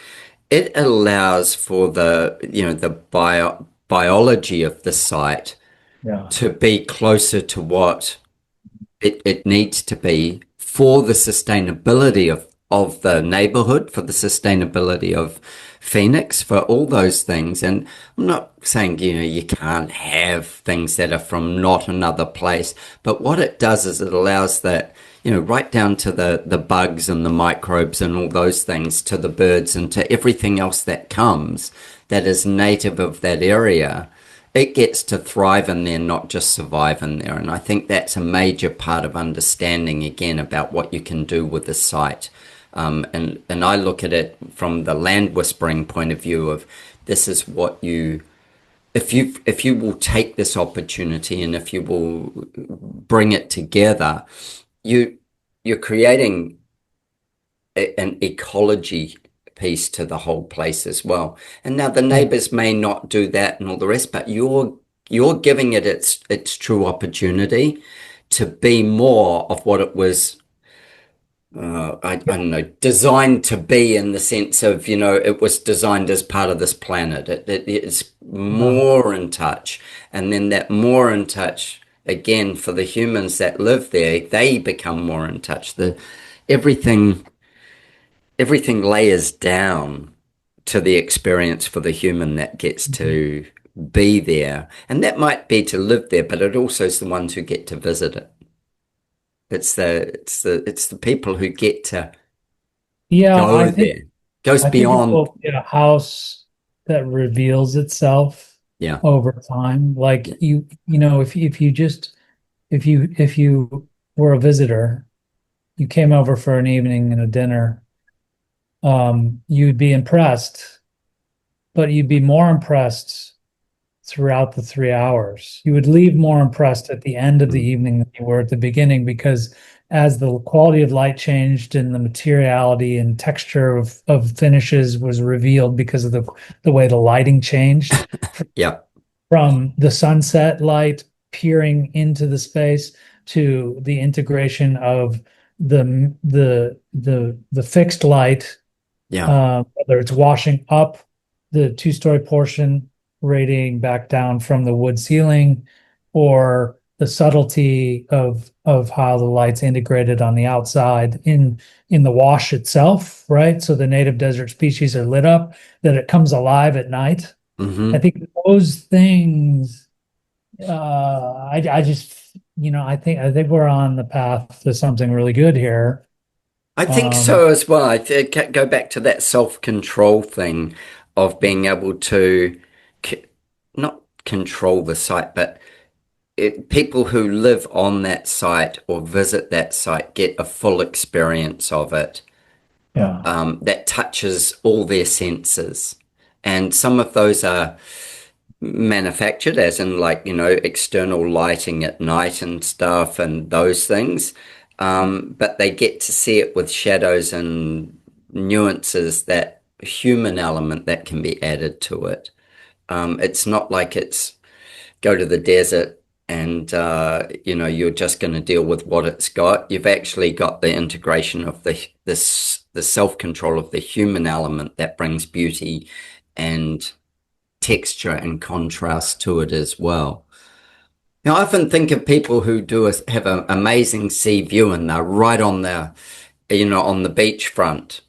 Speaker 2: it allows for the biology of the site
Speaker 1: yeah,
Speaker 2: to be closer to what it needs to be for the sustainability of the neighborhood, for the sustainability of Phoenix, for all those things. And I'm not saying, you can't have things that are from not another place, but what it does is it allows that, right down to the bugs and the microbes and all those things, to the birds and to everything else that comes that is native of that area, it gets to thrive in there, not just survive in there. And I think that's a major part of understanding, again, about what you can do with the site. And I look at it from the land whispering point of view of this is what if you will take this opportunity and if you will bring it together, you're creating an ecology piece to the whole place as well. And now the neighbors may not do that and all the rest, but you're giving it its true opportunity to be more of what it was. I don't know, designed to be, in the sense of, it was designed as part of this planet. It's more in touch. And then that more in touch, again, for the humans that live there, they become more in touch. Everything layers down to the experience for the human that gets to be there. And that might be to live there, but it also is the ones who get to visit it. It's the people who get to
Speaker 1: yeah,
Speaker 2: go there. Goes
Speaker 1: I think it
Speaker 2: beyond.
Speaker 1: will be a house that reveals itself
Speaker 2: Yeah.
Speaker 1: over time. Like if you just if you were a visitor, you came over for an evening and a dinner, you'd be impressed, but you'd be more impressed throughout the 3 hours. You would leave more impressed at the end of the evening than you were at the beginning because as the quality of light changed and the materiality and texture of finishes was revealed because of the way the lighting changed
Speaker 2: Yeah.
Speaker 1: from the sunset light peering into the space to the integration of the fixed light,
Speaker 2: Yeah.
Speaker 1: whether it's washing up the two-story portion, radiating back down from the wood ceiling, or the subtlety of how the light's integrated on the outside in the wash itself, right? So the native desert species are lit up, that it comes alive at night. I
Speaker 2: Hmm.
Speaker 1: think those things, I just, I think we're on the path to something really good here.
Speaker 2: I think
Speaker 1: Um,
Speaker 2: so as well. I think go back to that self-control thing of being able to c not control the site, but people who live on that site or visit that site get a full experience of it,
Speaker 1: yeah,
Speaker 2: that touches all their senses. And some of those are manufactured, as in, like, external lighting at night and stuff and those things. But they get to see it with shadows and nuances, that human element that can be added to it. It's not like it's go to the desert and you're just going to deal with what it's got. You've actually got the integration of the self-control of the human element that brings beauty and texture and contrast to it as well. Now, I often think of people who have an amazing sea view and they're right on on the beachfront.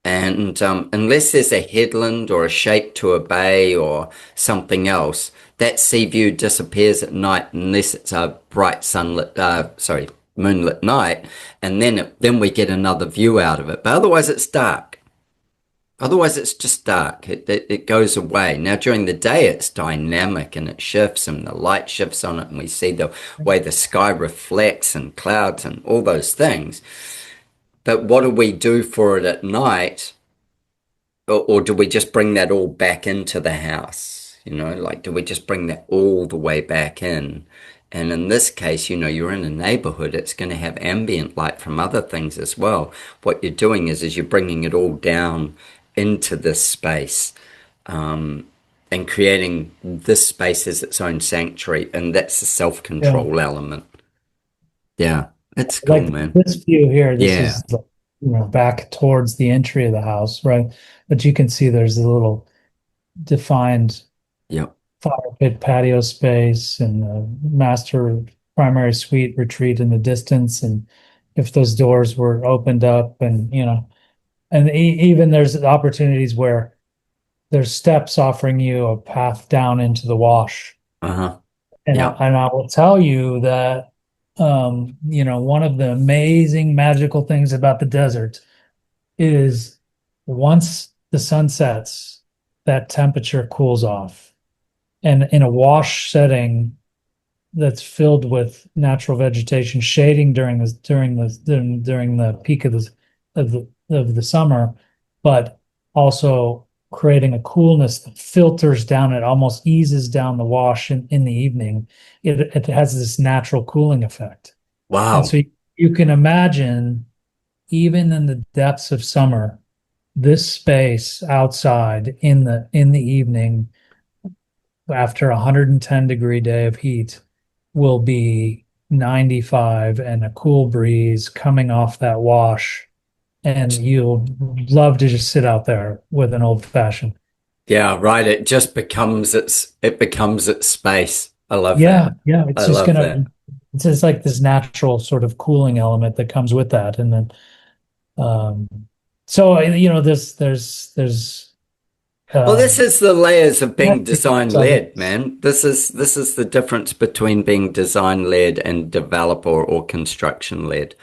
Speaker 2: And unless there's a headland or a shape to a bay or something else, that sea view disappears at night unless it's a bright moonlit night, and then we get another view out of it. But otherwise, it's dark. Otherwise, it's just dark. It goes away. Now, during the day, it's dynamic and it shifts and the light shifts on it, and we see the way the sky reflects and clouds and all those things. But what do we do for it at night? Or do we just bring that all back into the house? Like, do we just bring that all the way back in? And in this case, you're in a neighborhood, it's going to have ambient light from other things as well. What you're doing is you're bringing it all down into this space, and creating this space as its own sanctuary. And that's the self-control element. Yeah, it's cool,
Speaker 1: Like
Speaker 2: man.
Speaker 1: this view here, this
Speaker 2: Yeah.
Speaker 1: is back towards the entry of the house, right? But you can see there's a little defined
Speaker 2: Yep.
Speaker 1: fire pit patio space and a master primary suite retreat in the distance. And if those doors were opened up and, even there's opportunities where there's steps offering you a path down into the wash.
Speaker 2: Uh-huh.
Speaker 1: And
Speaker 2: Yeah.
Speaker 1: I will tell you that, one of the amazing magical things about the desert is once the sun sets, that temperature cools off. And in a wash setting that's filled with natural vegetation, shading during the peak of the summer, but also creating a coolness that filters down, it almost eases down the wash in the evening. It has this natural cooling effect.
Speaker 2: Wow.
Speaker 1: And so you can imagine, even in the depths of summer, this space outside in the evening after a 110-degree day of heat will be 95 and a cool breeze coming off that wash, and you'll love to just sit out there with an old fashioned.
Speaker 2: Yeah, right. It becomes its space. I love that.
Speaker 1: Yeah, it's
Speaker 2: I
Speaker 1: just
Speaker 2: love that.
Speaker 1: it's just like this natural sort of cooling element that comes with that. And then so there's
Speaker 2: Well, this is the layers of being
Speaker 1: yeah,
Speaker 2: design led, man. This is the difference between being design led and developer or construction led.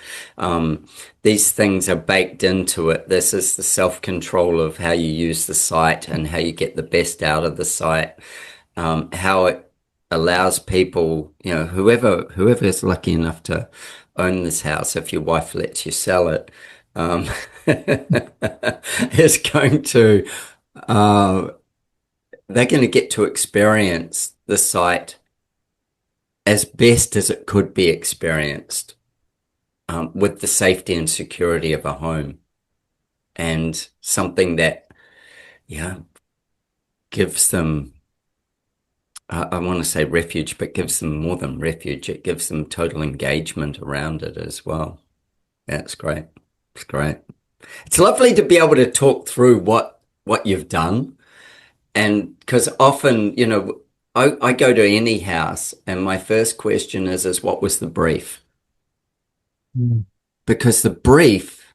Speaker 2: These things are baked into it. This is the self-control of how you use the site and how you get the best out of the site. How it allows people, whoever is lucky enough to own this house, if your wife lets you sell it, is going to they're going to get to experience the site as best as it could be experienced, with the safety and security of a home, and something that, gives them, I want to say refuge, but gives them more than refuge. It gives them total engagement around it as well. That's great. It's great. It's lovely to be able to talk through what you've done. And because often, I go to any house and my first question is what was the brief? Because the brief,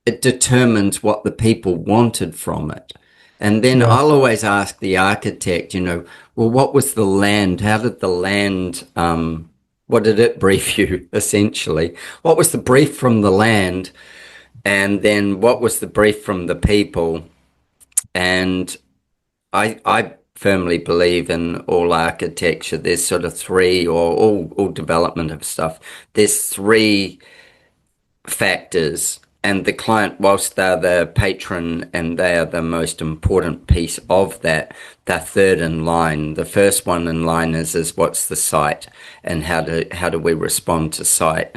Speaker 2: it determines what the people wanted from it. And then I'll always ask the architect, well, what was the land? How did the land, what did it brief you, essentially? What was the brief from the land? And then what was the brief from the people? And I firmly believe in all architecture. There's sort of three, or all development of stuff. There's three factors, and the client, whilst they're the patron and they are the most important piece of that, they're third in line. The first one in line is what's the site, and how do we respond to site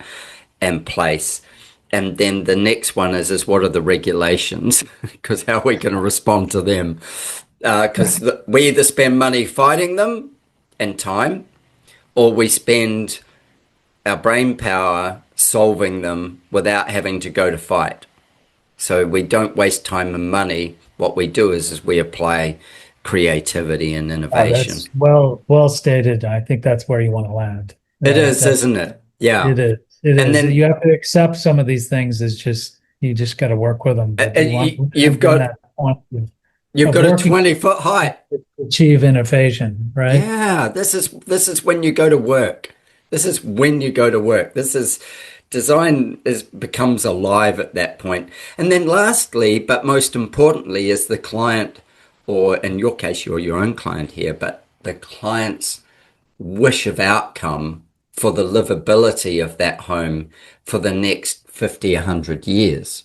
Speaker 2: and place. And then the next one is what are the regulations? Because how are we going to respond to them? because we either spend money fighting them and time, or we spend our brain power solving them without having to go to fight. So we don't waste time and money. What we do is we apply creativity and innovation.
Speaker 1: That's well stated. I think that's where you want to land.
Speaker 2: It is,
Speaker 1: That
Speaker 2: isn't it? Yeah.
Speaker 1: it is. It
Speaker 2: And
Speaker 1: is.
Speaker 2: then
Speaker 1: You have to accept some of these things. Is just you just got to work with them. But you want
Speaker 2: you've
Speaker 1: bring
Speaker 2: got
Speaker 1: that point
Speaker 2: you've
Speaker 1: of
Speaker 2: got a
Speaker 1: working
Speaker 2: 20-foot height.
Speaker 1: to achieve innovation, right?
Speaker 2: Yeah, this is when you go to work. This is when you go to work. This is design is becomes alive at that point. And then lastly, but most importantly, is the client, or in your case, you're your own client here, but the client's wish of outcome for the livability of that home for the next 50, 100 years.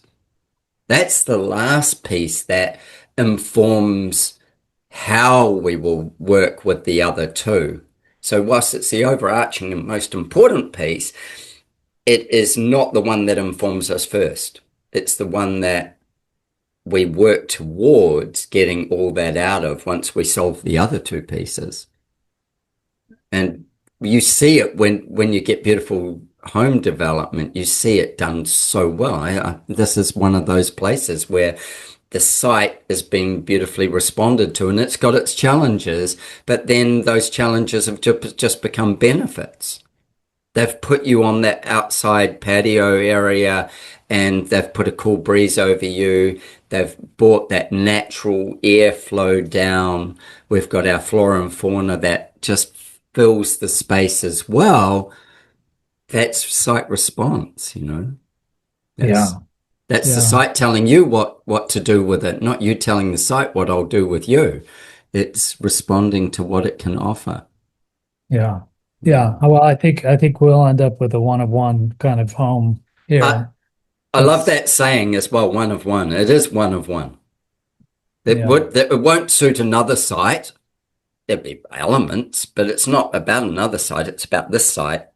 Speaker 2: That's the last piece that informs how we will work with the other two. So whilst it's the overarching and most important piece, it is not the one that informs us first. It's the one that we work towards getting all that out of once we solve the other two pieces. And you see it when you get beautiful home development, you see it done so well. This is one of those places where the site is being beautifully responded to, and it's got its challenges, but then those challenges have just become benefits. They've put you on that outside patio area, and they've put a cool breeze over you. They've brought that natural airflow down. We've got our flora and fauna that just fills the space as well. That's site response, you know. That's,
Speaker 1: Yeah.
Speaker 2: that's the
Speaker 1: Yeah.
Speaker 2: site telling you what to do with it, not you telling the site what I'll do with you. It's responding to what it can offer.
Speaker 1: Yeah. Yeah. Well, I think we'll end up with a one of one kind of home
Speaker 2: I,
Speaker 1: here.
Speaker 2: I love
Speaker 1: That's
Speaker 2: that saying as well, one of one. It is one of one.
Speaker 1: yeah.
Speaker 2: It won't suit another site. There'll be elements, but it's not about another site. It's about this site,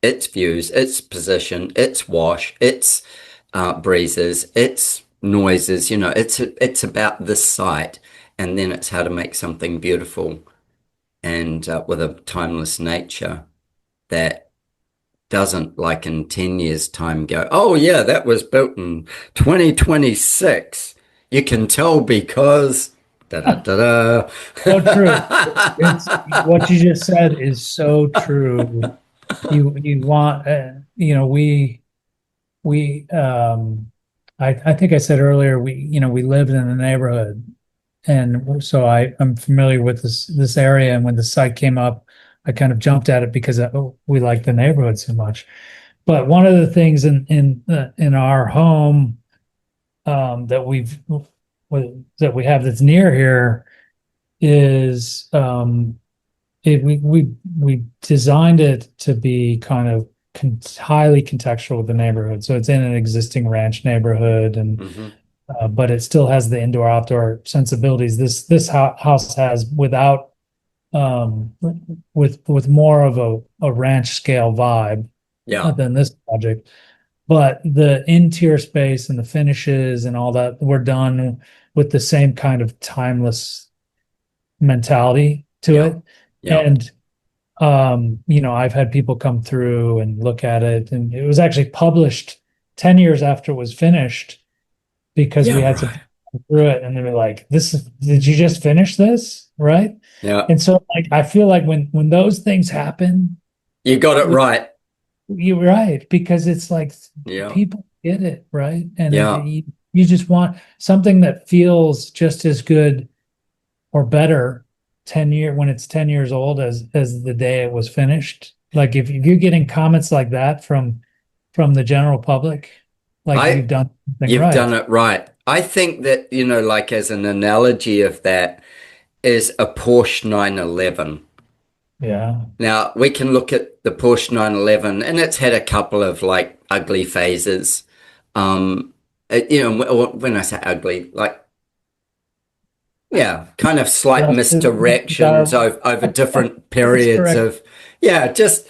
Speaker 2: its views, its position, its wash, its breezes, its noises. You know, it's about this site, and then it's how to make something beautiful and with a timeless nature that doesn't, like in 10 years' time, go, oh, yeah, that was built in 2026. You can tell because da da da da.
Speaker 1: So true. It's what you just said is so true. You want we I think I said earlier we lived in the neighborhood, and so I'm familiar with this area, and when the site came up I kind of jumped at it because we like the neighborhood so much. But one of the things in our home that we have that's near here is we designed it to be kind of highly contextual with the neighborhood. So it's in an existing ranch neighborhood, and
Speaker 2: Mhm.
Speaker 1: but it still has the indoor outdoor sensibilities. This house has without with more of a ranch scale vibe
Speaker 2: Yeah,
Speaker 1: than this project. But the interior space and the finishes and all that were done with the same kind of timeless mentality to
Speaker 2: yeah,
Speaker 1: it.
Speaker 2: yeah.
Speaker 1: And I've had people come through and look at it, and it was actually published 10 years after it was finished because we
Speaker 2: Yeah,
Speaker 1: had some
Speaker 2: right.
Speaker 1: people come through it and they were like, did you just finish this? Right.
Speaker 2: Yeah,
Speaker 1: And so like I feel like when those things happen,
Speaker 2: you got it right.
Speaker 1: you're right, because it's like
Speaker 2: Yeah,
Speaker 1: people get it, right? And
Speaker 2: yeah.
Speaker 1: you just want something that feels just as good or better 10 year when it's 10 years old as the day it was finished. Like if you're getting comments like that from the general public, like
Speaker 2: I
Speaker 1: you've done something
Speaker 2: You've done
Speaker 1: right.
Speaker 2: it right. I think that, like as an analogy of that is a Porsche 911.
Speaker 1: Yeah.
Speaker 2: Now, we can look at the Porsche 911 and it's had a couple of like ugly phases. When I say ugly, like, yeah, kind of slight
Speaker 1: Justice,
Speaker 2: misdirections over different periods
Speaker 1: correct.
Speaker 2: of, yeah, just,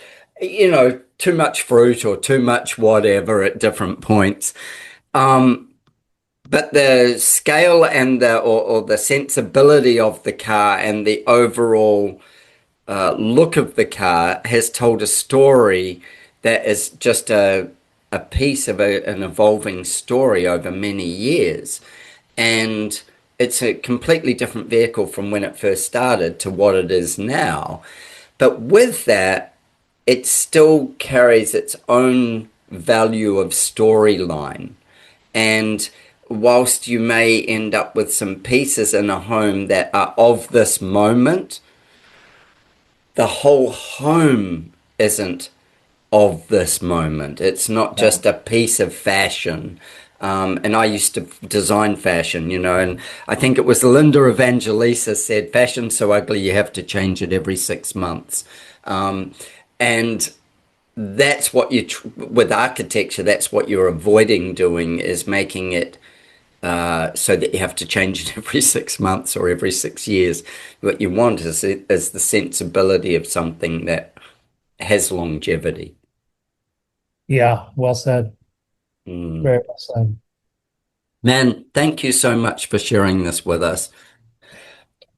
Speaker 2: too much fruit or too much whatever at different points. Um, But the scale and or the sensibility of the car and the overall look of the car has told a story that is just a piece of an evolving story over many years. And it's a completely different vehicle from when it first started to what it is now. But with that, it still carries its own value of storyline. And whilst you may end up with some pieces in a home that are of this moment, the whole home isn't of this moment. It's not
Speaker 1: Yeah.
Speaker 2: just a piece of fashion. And I used to design fashion, and I think it was Linda Evangelista said, fashion's so ugly you have to change it every 6 months. And that's what with architecture, that's what you're avoiding doing, is making it so that you have to change it every 6 months or every 6 years. What you want is the sensibility of something that has longevity.
Speaker 1: Yeah, well said.
Speaker 2: Mm.
Speaker 1: Very well said.
Speaker 2: Man, thank you so much for sharing this with us.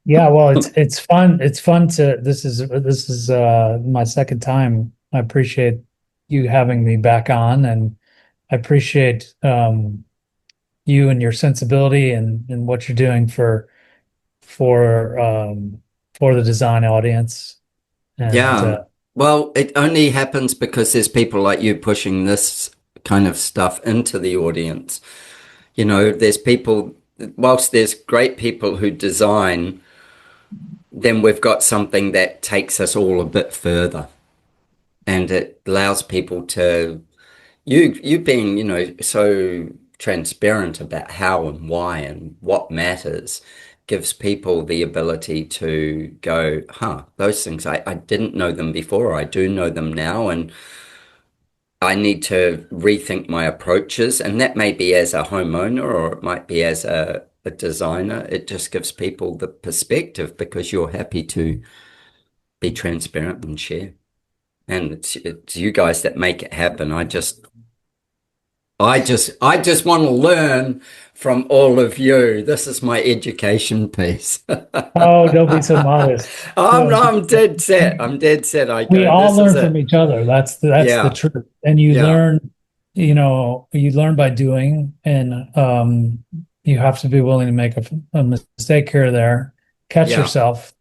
Speaker 1: Yeah, well, it's fun. It's fun to this is my second time. I appreciate you having me back on, and I appreciate you and your sensibility and what you're doing for for the design audience. And
Speaker 2: Yeah. Well, it only happens because there's people like you pushing this kind of stuff into the audience. There's people, whilst there's great people who design, then we've got something that takes us all a bit further, and it allows people to you being so transparent about how and why and what matters gives people the ability to go, those things, I didn't know them before, I do know them now, and I need to rethink my approaches. And that may be as a homeowner or it might be as a designer. It just gives people the perspective because you're happy to be transparent and share. And it's you guys that make it happen. I just want to learn from all of you. This is my education piece.
Speaker 1: oh, don't be so modest. No,
Speaker 2: I'm dead set. I'm dead set. I
Speaker 1: we
Speaker 2: go,
Speaker 1: all
Speaker 2: this is
Speaker 1: learn from
Speaker 2: it.
Speaker 1: each other. That's the
Speaker 2: Yeah.
Speaker 1: truth. And you
Speaker 2: Yeah.
Speaker 1: learn, you learn by doing, and you have to be willing to make a mistake here or there, catch
Speaker 2: Yeah.
Speaker 1: yourself,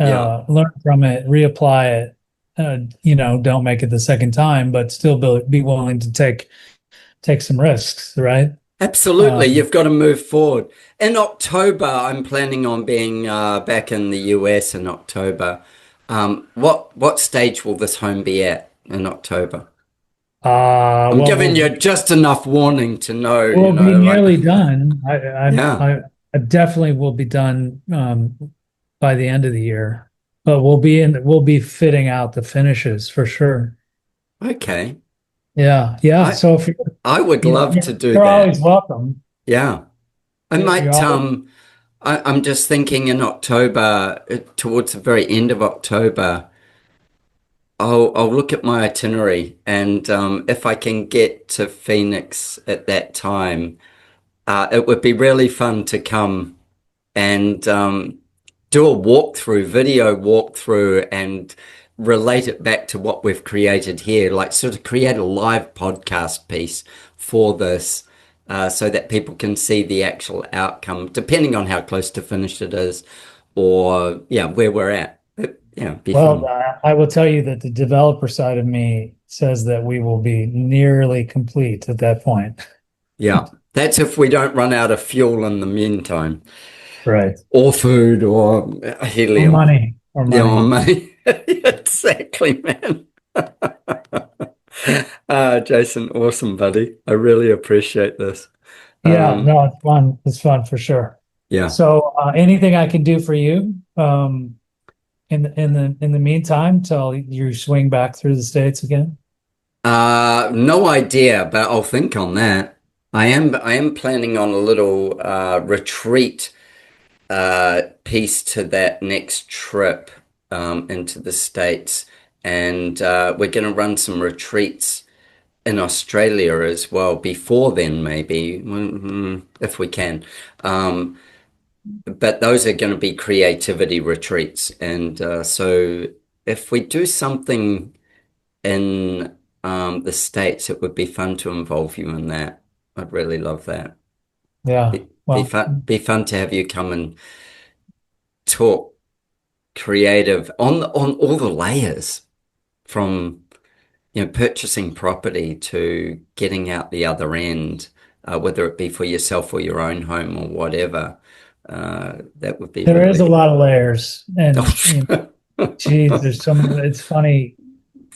Speaker 2: Yeah.
Speaker 1: learn from it, reapply it. Don't make it the second time, but still be willing to take some risks, right?
Speaker 2: Absolutely.
Speaker 1: Um,
Speaker 2: You've got to move forward. In October, I'm planning on being back in the US in October. What stage will this home be at in October? I'm
Speaker 1: well,
Speaker 2: giving you just enough warning to know,
Speaker 1: we'll be
Speaker 2: like,
Speaker 1: nearly done.
Speaker 2: yeah.
Speaker 1: I definitely will be done by the end of the year, but we'll be fitting out the finishes for sure.
Speaker 2: Okay.
Speaker 1: Yeah, yeah.
Speaker 2: I
Speaker 1: So if you're,
Speaker 2: I would love to do
Speaker 1: you're
Speaker 2: that.
Speaker 1: always welcome.
Speaker 2: Yeah. I
Speaker 1: You're
Speaker 2: might
Speaker 1: always,
Speaker 2: I'm just thinking in October, towards the very end of October, I'll look at my itinerary and if I can get to Phoenix at that time, it would be really fun to come and do a video walkthrough, and relate it back to what we've created here, like sort of create a live podcast piece for this, so that people can see the actual outcome, depending on how close to finished it is, or yeah, where we're at. Yeah, it'd be
Speaker 1: well,
Speaker 2: fun.
Speaker 1: I will tell you that the developer side of me says that we will be nearly complete at that point.
Speaker 2: Yeah, that's if we don't run out of fuel in the meantime,
Speaker 1: Right.
Speaker 2: or food, or
Speaker 1: Or
Speaker 2: helium.
Speaker 1: money, or
Speaker 2: Yeah, or
Speaker 1: money.
Speaker 2: money. Exactly, man. Jason, awesome, buddy. I really appreciate this.
Speaker 1: Yeah,
Speaker 2: Um,
Speaker 1: no, it's fun. It's fun for sure.
Speaker 2: yeah.
Speaker 1: So, anything I can do for you, in the meantime, till you swing back through the States again?
Speaker 2: No idea, but I'll think on that. I am planning on a little retreat piece to that next trip into the States, and we're going to run some retreats in Australia as well before then, maybe, if we can. Um, but those are going to be creativity retreats. And so if we do something in the States, it would be fun to involve you in that. I'd really love that.
Speaker 1: Yeah. Well,
Speaker 2: Be fun to have you come and talk creative on all the layers from purchasing property to getting out the other end, whether it be for yourself or your own home or whatever. That would be
Speaker 1: there is a
Speaker 2: really.
Speaker 1: lot of layers, and geez, there's so many. It's funny.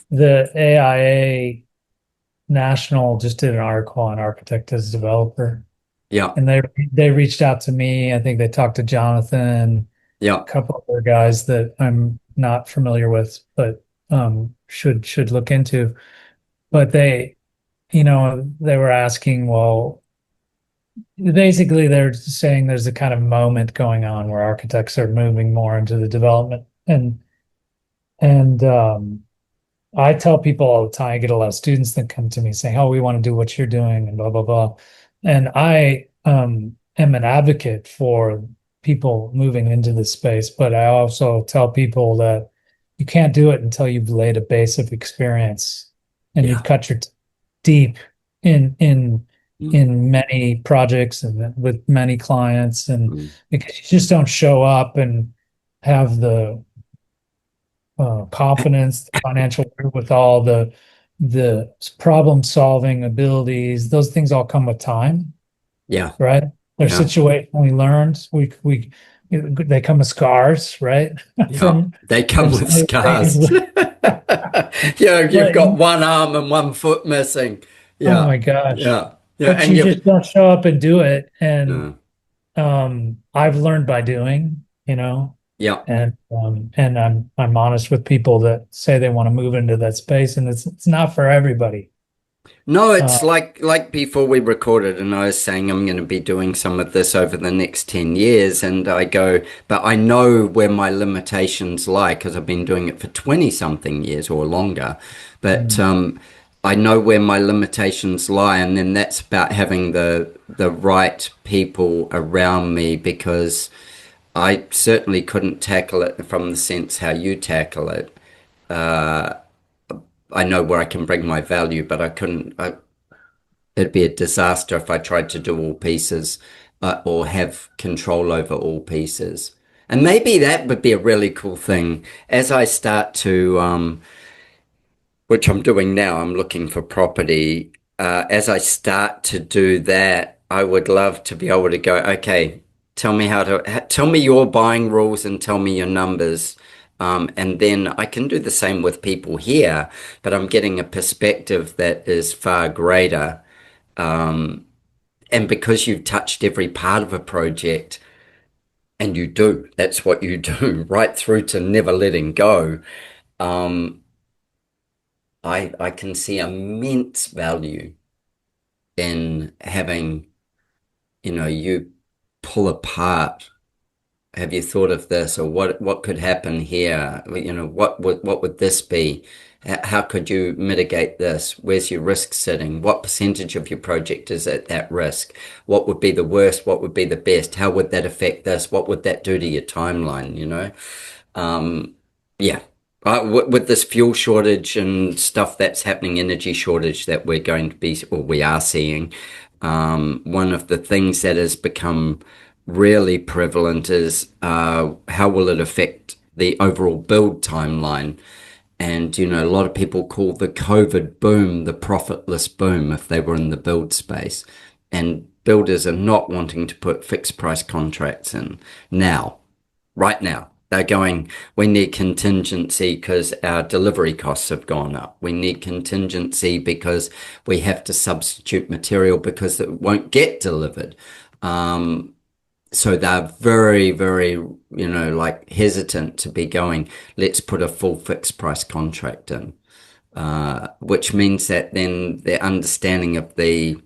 Speaker 1: The AIA National just did an article on architect as developer,
Speaker 2: Yeah,
Speaker 1: and they reached out to me. I think they talked to Jonathan,
Speaker 2: yeah,
Speaker 1: a couple of other guys that I'm not familiar with, but should look into. But they were asking, well, basically they're saying there's a kind of moment going on where architects are moving more into the development, and I tell people all the time. I get a lot of students that come to me saying, "Oh, we want to do what you're doing," and blah blah blah. And I am an advocate for people moving into the space, but I also tell people that you can't do it until you've laid a base of experience and
Speaker 2: yeah.
Speaker 1: you've cut your deep in in
Speaker 2: Mm,
Speaker 1: in many projects and with many clients, and
Speaker 2: mm.
Speaker 1: because you just don't show up and have the confidence, the financial wherewithal, the problem solving abilities. Those things all come with time,
Speaker 2: Yeah,
Speaker 1: right? They're
Speaker 2: yeah,
Speaker 1: situationally learned. We they come with scars, right?
Speaker 2: yeah.
Speaker 1: from
Speaker 2: They come
Speaker 1: from
Speaker 2: with
Speaker 1: somebody raised
Speaker 2: scars.
Speaker 1: with,
Speaker 2: You've
Speaker 1: but
Speaker 2: got one arm and one foot missing.
Speaker 1: oh
Speaker 2: Yeah,
Speaker 1: my gosh.
Speaker 2: yeah, yeah.
Speaker 1: But
Speaker 2: And
Speaker 1: you
Speaker 2: you've,
Speaker 1: just don't show up and do it. And
Speaker 2: yeah,
Speaker 1: I've learned by doing,
Speaker 2: yeah.
Speaker 1: and I'm honest with people that say they want to move into that space, and it's not for everybody.
Speaker 2: No,
Speaker 1: Uh,
Speaker 2: it's like before we recorded, and I was saying I'm going to be doing some of this over the next 10 years, and I go, but I know where my limitations lie because I've been doing it for 20 something years or longer. But
Speaker 1: mm,
Speaker 2: I know where my limitations lie, and then that's about having the right people around me because I certainly couldn't tackle it from the sense how you tackle it. I know where I can bring my value, but I couldn't. It'd be a disaster if I tried to do all pieces or have control over all pieces. And maybe that would be a really cool thing as I start to, which I'm doing now, I'm looking for property. As I start to do that, I would love to be able to go, okay, tell me your buying rules and tell me your numbers. And then I can do the same with people here, but I'm getting a perspective that is far greater. And because you've touched every part of a project, and you do, that's what you do, right through to never letting go. Um, I can see immense value in having, you pull apart. Have you thought of this, or what could happen here? What would this be? How could you mitigate this? Where's your risk sitting? What percentage of your project is at that risk? What would be the worst? What would be the best? How would that affect this? What would that do to your timeline? Yeah. With this fuel shortage and stuff that's happening, energy shortage that we're going to be, or we are seeing, one of the things that has become really prevalent is how will it affect the overall build timeline? And, a lot of people call the COVID boom the profitless boom if they were in the build space. And builders are not wanting to put fixed price contracts in now, right now. They're going, we need contingency because our delivery costs have gone up. We need contingency because we have to substitute material because it won't get delivered. So they're very, very, like hesitant to be going, let's put a full fixed price contract in, which means that then their understanding of the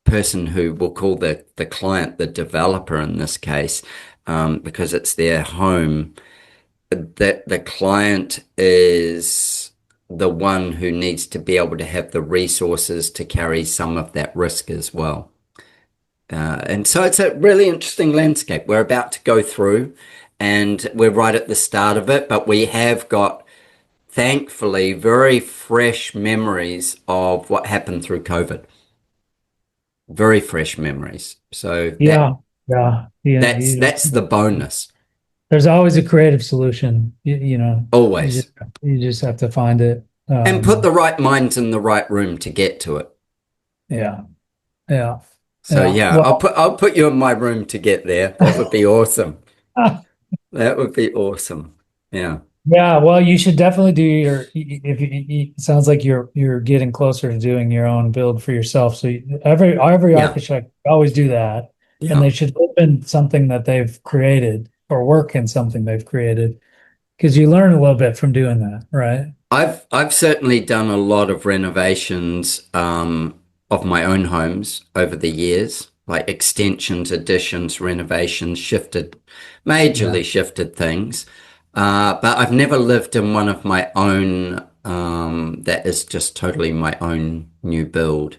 Speaker 2: person who we'll call the client, the developer in this case, because it's their home, that the client is the one who needs to be able to have the resources to carry some of that risk as well. And so it's a really interesting landscape we're about to go through, and we're right at the start of it, but we have got, thankfully, very fresh memories of what happened through COVID. Very fresh memories. So
Speaker 1: Yeah, yeah, yeah.
Speaker 2: that's the bonus.
Speaker 1: There's always a creative solution.
Speaker 2: Always.
Speaker 1: You just have to find it.
Speaker 2: And put the right minds in the right room to get to it.
Speaker 1: Yeah, yeah,
Speaker 2: So
Speaker 1: yeah.
Speaker 2: yeah,
Speaker 1: Well,
Speaker 2: I'll put you in my room to get there. That would be awesome. That would be awesome. Yeah.
Speaker 1: yeah. Well, you should definitely do if it sounds like you're getting closer to doing your own build for yourself. So every
Speaker 2: Yeah.
Speaker 1: architect always do that, and
Speaker 2: Yeah.
Speaker 1: they should live in something that they've created or work in something they've created because you learn a little bit from doing that, right?
Speaker 2: I've certainly done a lot of renovations of my own homes over the years, like extensions, additions, renovations,
Speaker 1: Yeah.
Speaker 2: majorly shifted things. But I've never lived in one of my own that is just totally my own new build.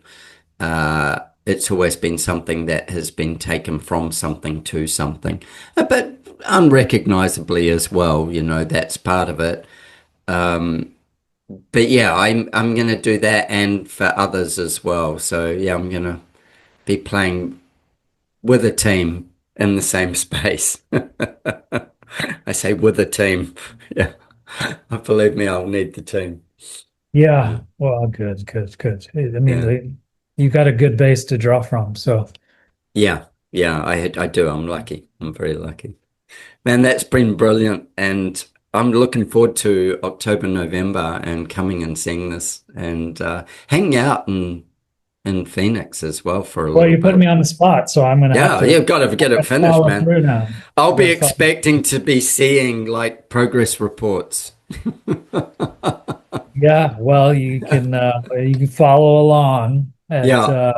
Speaker 2: It's always been something that has been taken from something to something, but unrecognizably as well. That's part of it. But yeah, I'm gonna do that and for others as well. So yeah, I'm gonna be playing with a team in the same space. I say with a team. Yeah. Believe me, I'll need the team.
Speaker 1: Yeah. Well, good, good, good. I mean,
Speaker 2: Yeah.
Speaker 1: you got a good base to draw from. So
Speaker 2: Yeah. Yeah, I do. I'm lucky. I'm very lucky. Man, that's been brilliant. And I'm looking forward to October, November and coming and seeing this and hanging out in Phoenix as well for a
Speaker 1: well,
Speaker 2: little
Speaker 1: you put
Speaker 2: bit.
Speaker 1: me on the spot, so I'm gonna have
Speaker 2: Yeah,
Speaker 1: to
Speaker 2: you've got to get it finished,
Speaker 1: follow
Speaker 2: man.
Speaker 1: through now.
Speaker 2: I'll
Speaker 1: I
Speaker 2: be
Speaker 1: gotta follow.
Speaker 2: expecting to be seeing like progress reports.
Speaker 1: Yeah, well, you can follow along at
Speaker 2: Yeah.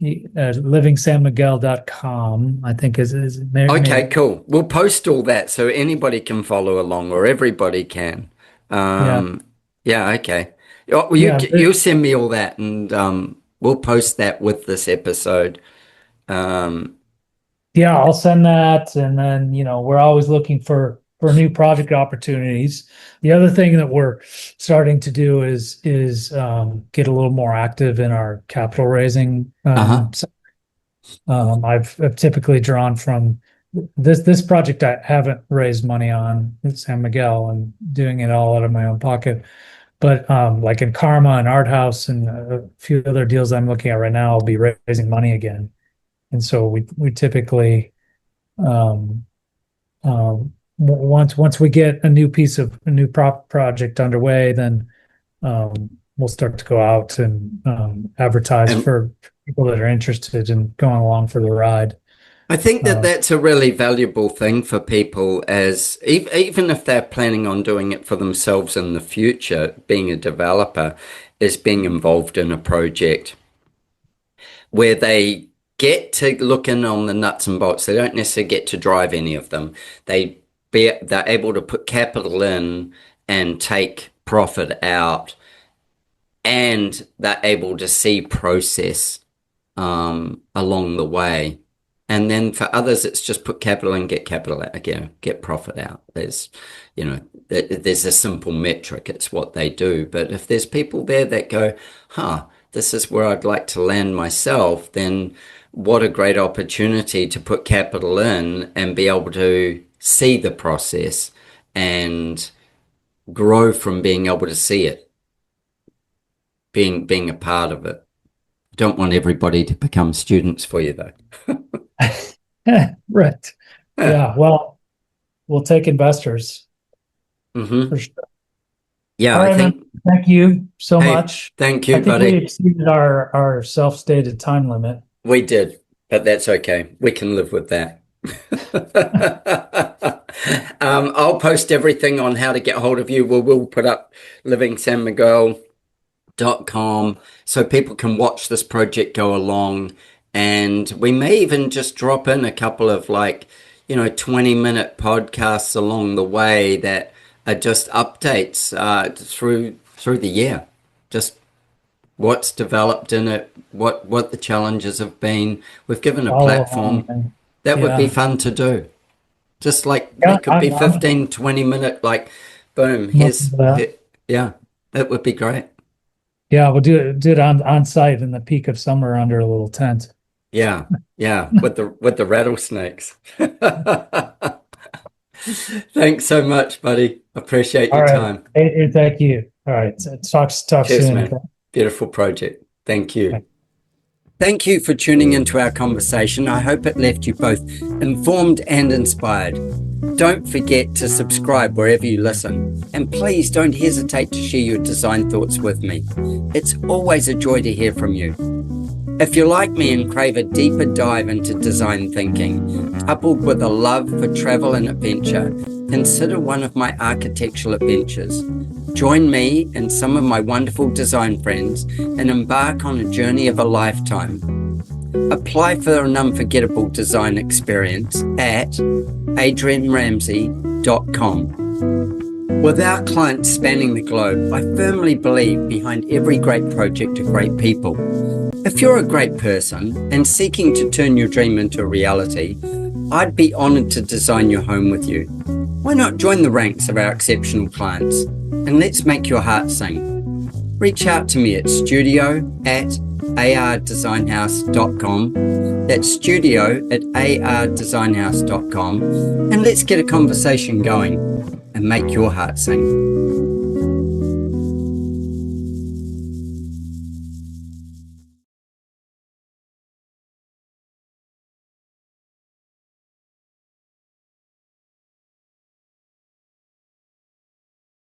Speaker 1: livingsanmiguel.com, I think is
Speaker 2: Okay,
Speaker 1: maybe.
Speaker 2: cool. We'll post all that so anybody can follow along or everybody can.
Speaker 1: Yeah,
Speaker 2: Um, yeah, okay. Well,
Speaker 1: yeah,
Speaker 2: you send me all that and we'll post that with this episode. Um,
Speaker 1: yeah. I'll send that, and then we're always looking for new project opportunities. The other thing that we're starting to do is get a little more active in our capital raising.
Speaker 2: uh-huh.
Speaker 1: I've typically drawn from this project. I haven't raised money on San Miguel and doing it all out of my own pocket. But like in Karma and Art House and a few other deals I'm looking at right now, I'll be raising money again. And so we typically um, once we get a new prop project underway, then we'll start to go out and advertise
Speaker 2: And
Speaker 1: for people that are interested in going along for the ride.
Speaker 2: I think that
Speaker 1: Uh,
Speaker 2: that's a really valuable thing for people as even if they're planning on doing it for themselves in the future, being a developer is being involved in a project where they get to look in on the nuts and bolts. They don't necessarily get to drive any of them. They're able to put capital in and take profit out, and they're able to see process along the way. And then for others, it's just put capital in, get capital out again, get profit out. There's a simple metric. It's what they do. But if there's people there that go, this is where I'd like to land myself, then what a great opportunity to put capital in and be able to see the process and grow from being able to see it, being a part of it. Don't want everybody to become students for you though.
Speaker 1: right. Yeah. Well, we'll take investors
Speaker 2: Mm-hmm.
Speaker 1: for sure.
Speaker 2: Yeah,
Speaker 1: All
Speaker 2: I
Speaker 1: right, man.
Speaker 2: think.
Speaker 1: Thank you so
Speaker 2: Hey,
Speaker 1: much.
Speaker 2: thank
Speaker 1: I
Speaker 2: you,
Speaker 1: think we
Speaker 2: buddy.
Speaker 1: exceeded our self-stated time limit.
Speaker 2: We did, but that's okay. We can live with that. I'll post everything on how to get hold of you. We'll put up livingsanmiguel.com so people can watch this project go along. And we may even just drop in a couple of 20-minute podcasts along the way that are just updates through the year. Just what's developed in it, what the challenges have been. We've given a platform that would be fun to do. Just like it could be 15, 20-minute, like, boom, yeah, that would be great.
Speaker 1: Yeah, we'll do it on site in the peak of summer under a little tent.
Speaker 2: Yeah, with the rattlesnakes. Thanks so much, buddy. Appreciate your time.
Speaker 1: Hey, thank you. All right. Talk
Speaker 2: Cheers,
Speaker 1: soon.
Speaker 2: man. Beautiful project. Thank you. Thank you for tuning into our conversation. I hope it left you both informed and inspired. Don't forget to subscribe wherever you listen. And please don't hesitate to share your design thoughts with me. It's always a joy to hear from you. If you're like me and crave a deeper dive into design thinking, coupled with a love for travel and adventure, consider one of my architectural adventures. Join me and some of my wonderful design friends and embark on a journey of a lifetime. Apply for an unforgettable design experience at adrianramsey.com. With our clients spanning the globe, I firmly believe behind every great project are great people. If you're a great person and seeking to turn your dream into a reality, I'd be honored to design your home with you. Why not join the ranks of our exceptional clients and let's make your heart sing? Reach out to me at studio@ardesignhouse.com. That's studio@ardesignhouse.com, and let's get a conversation going and make your heart sing.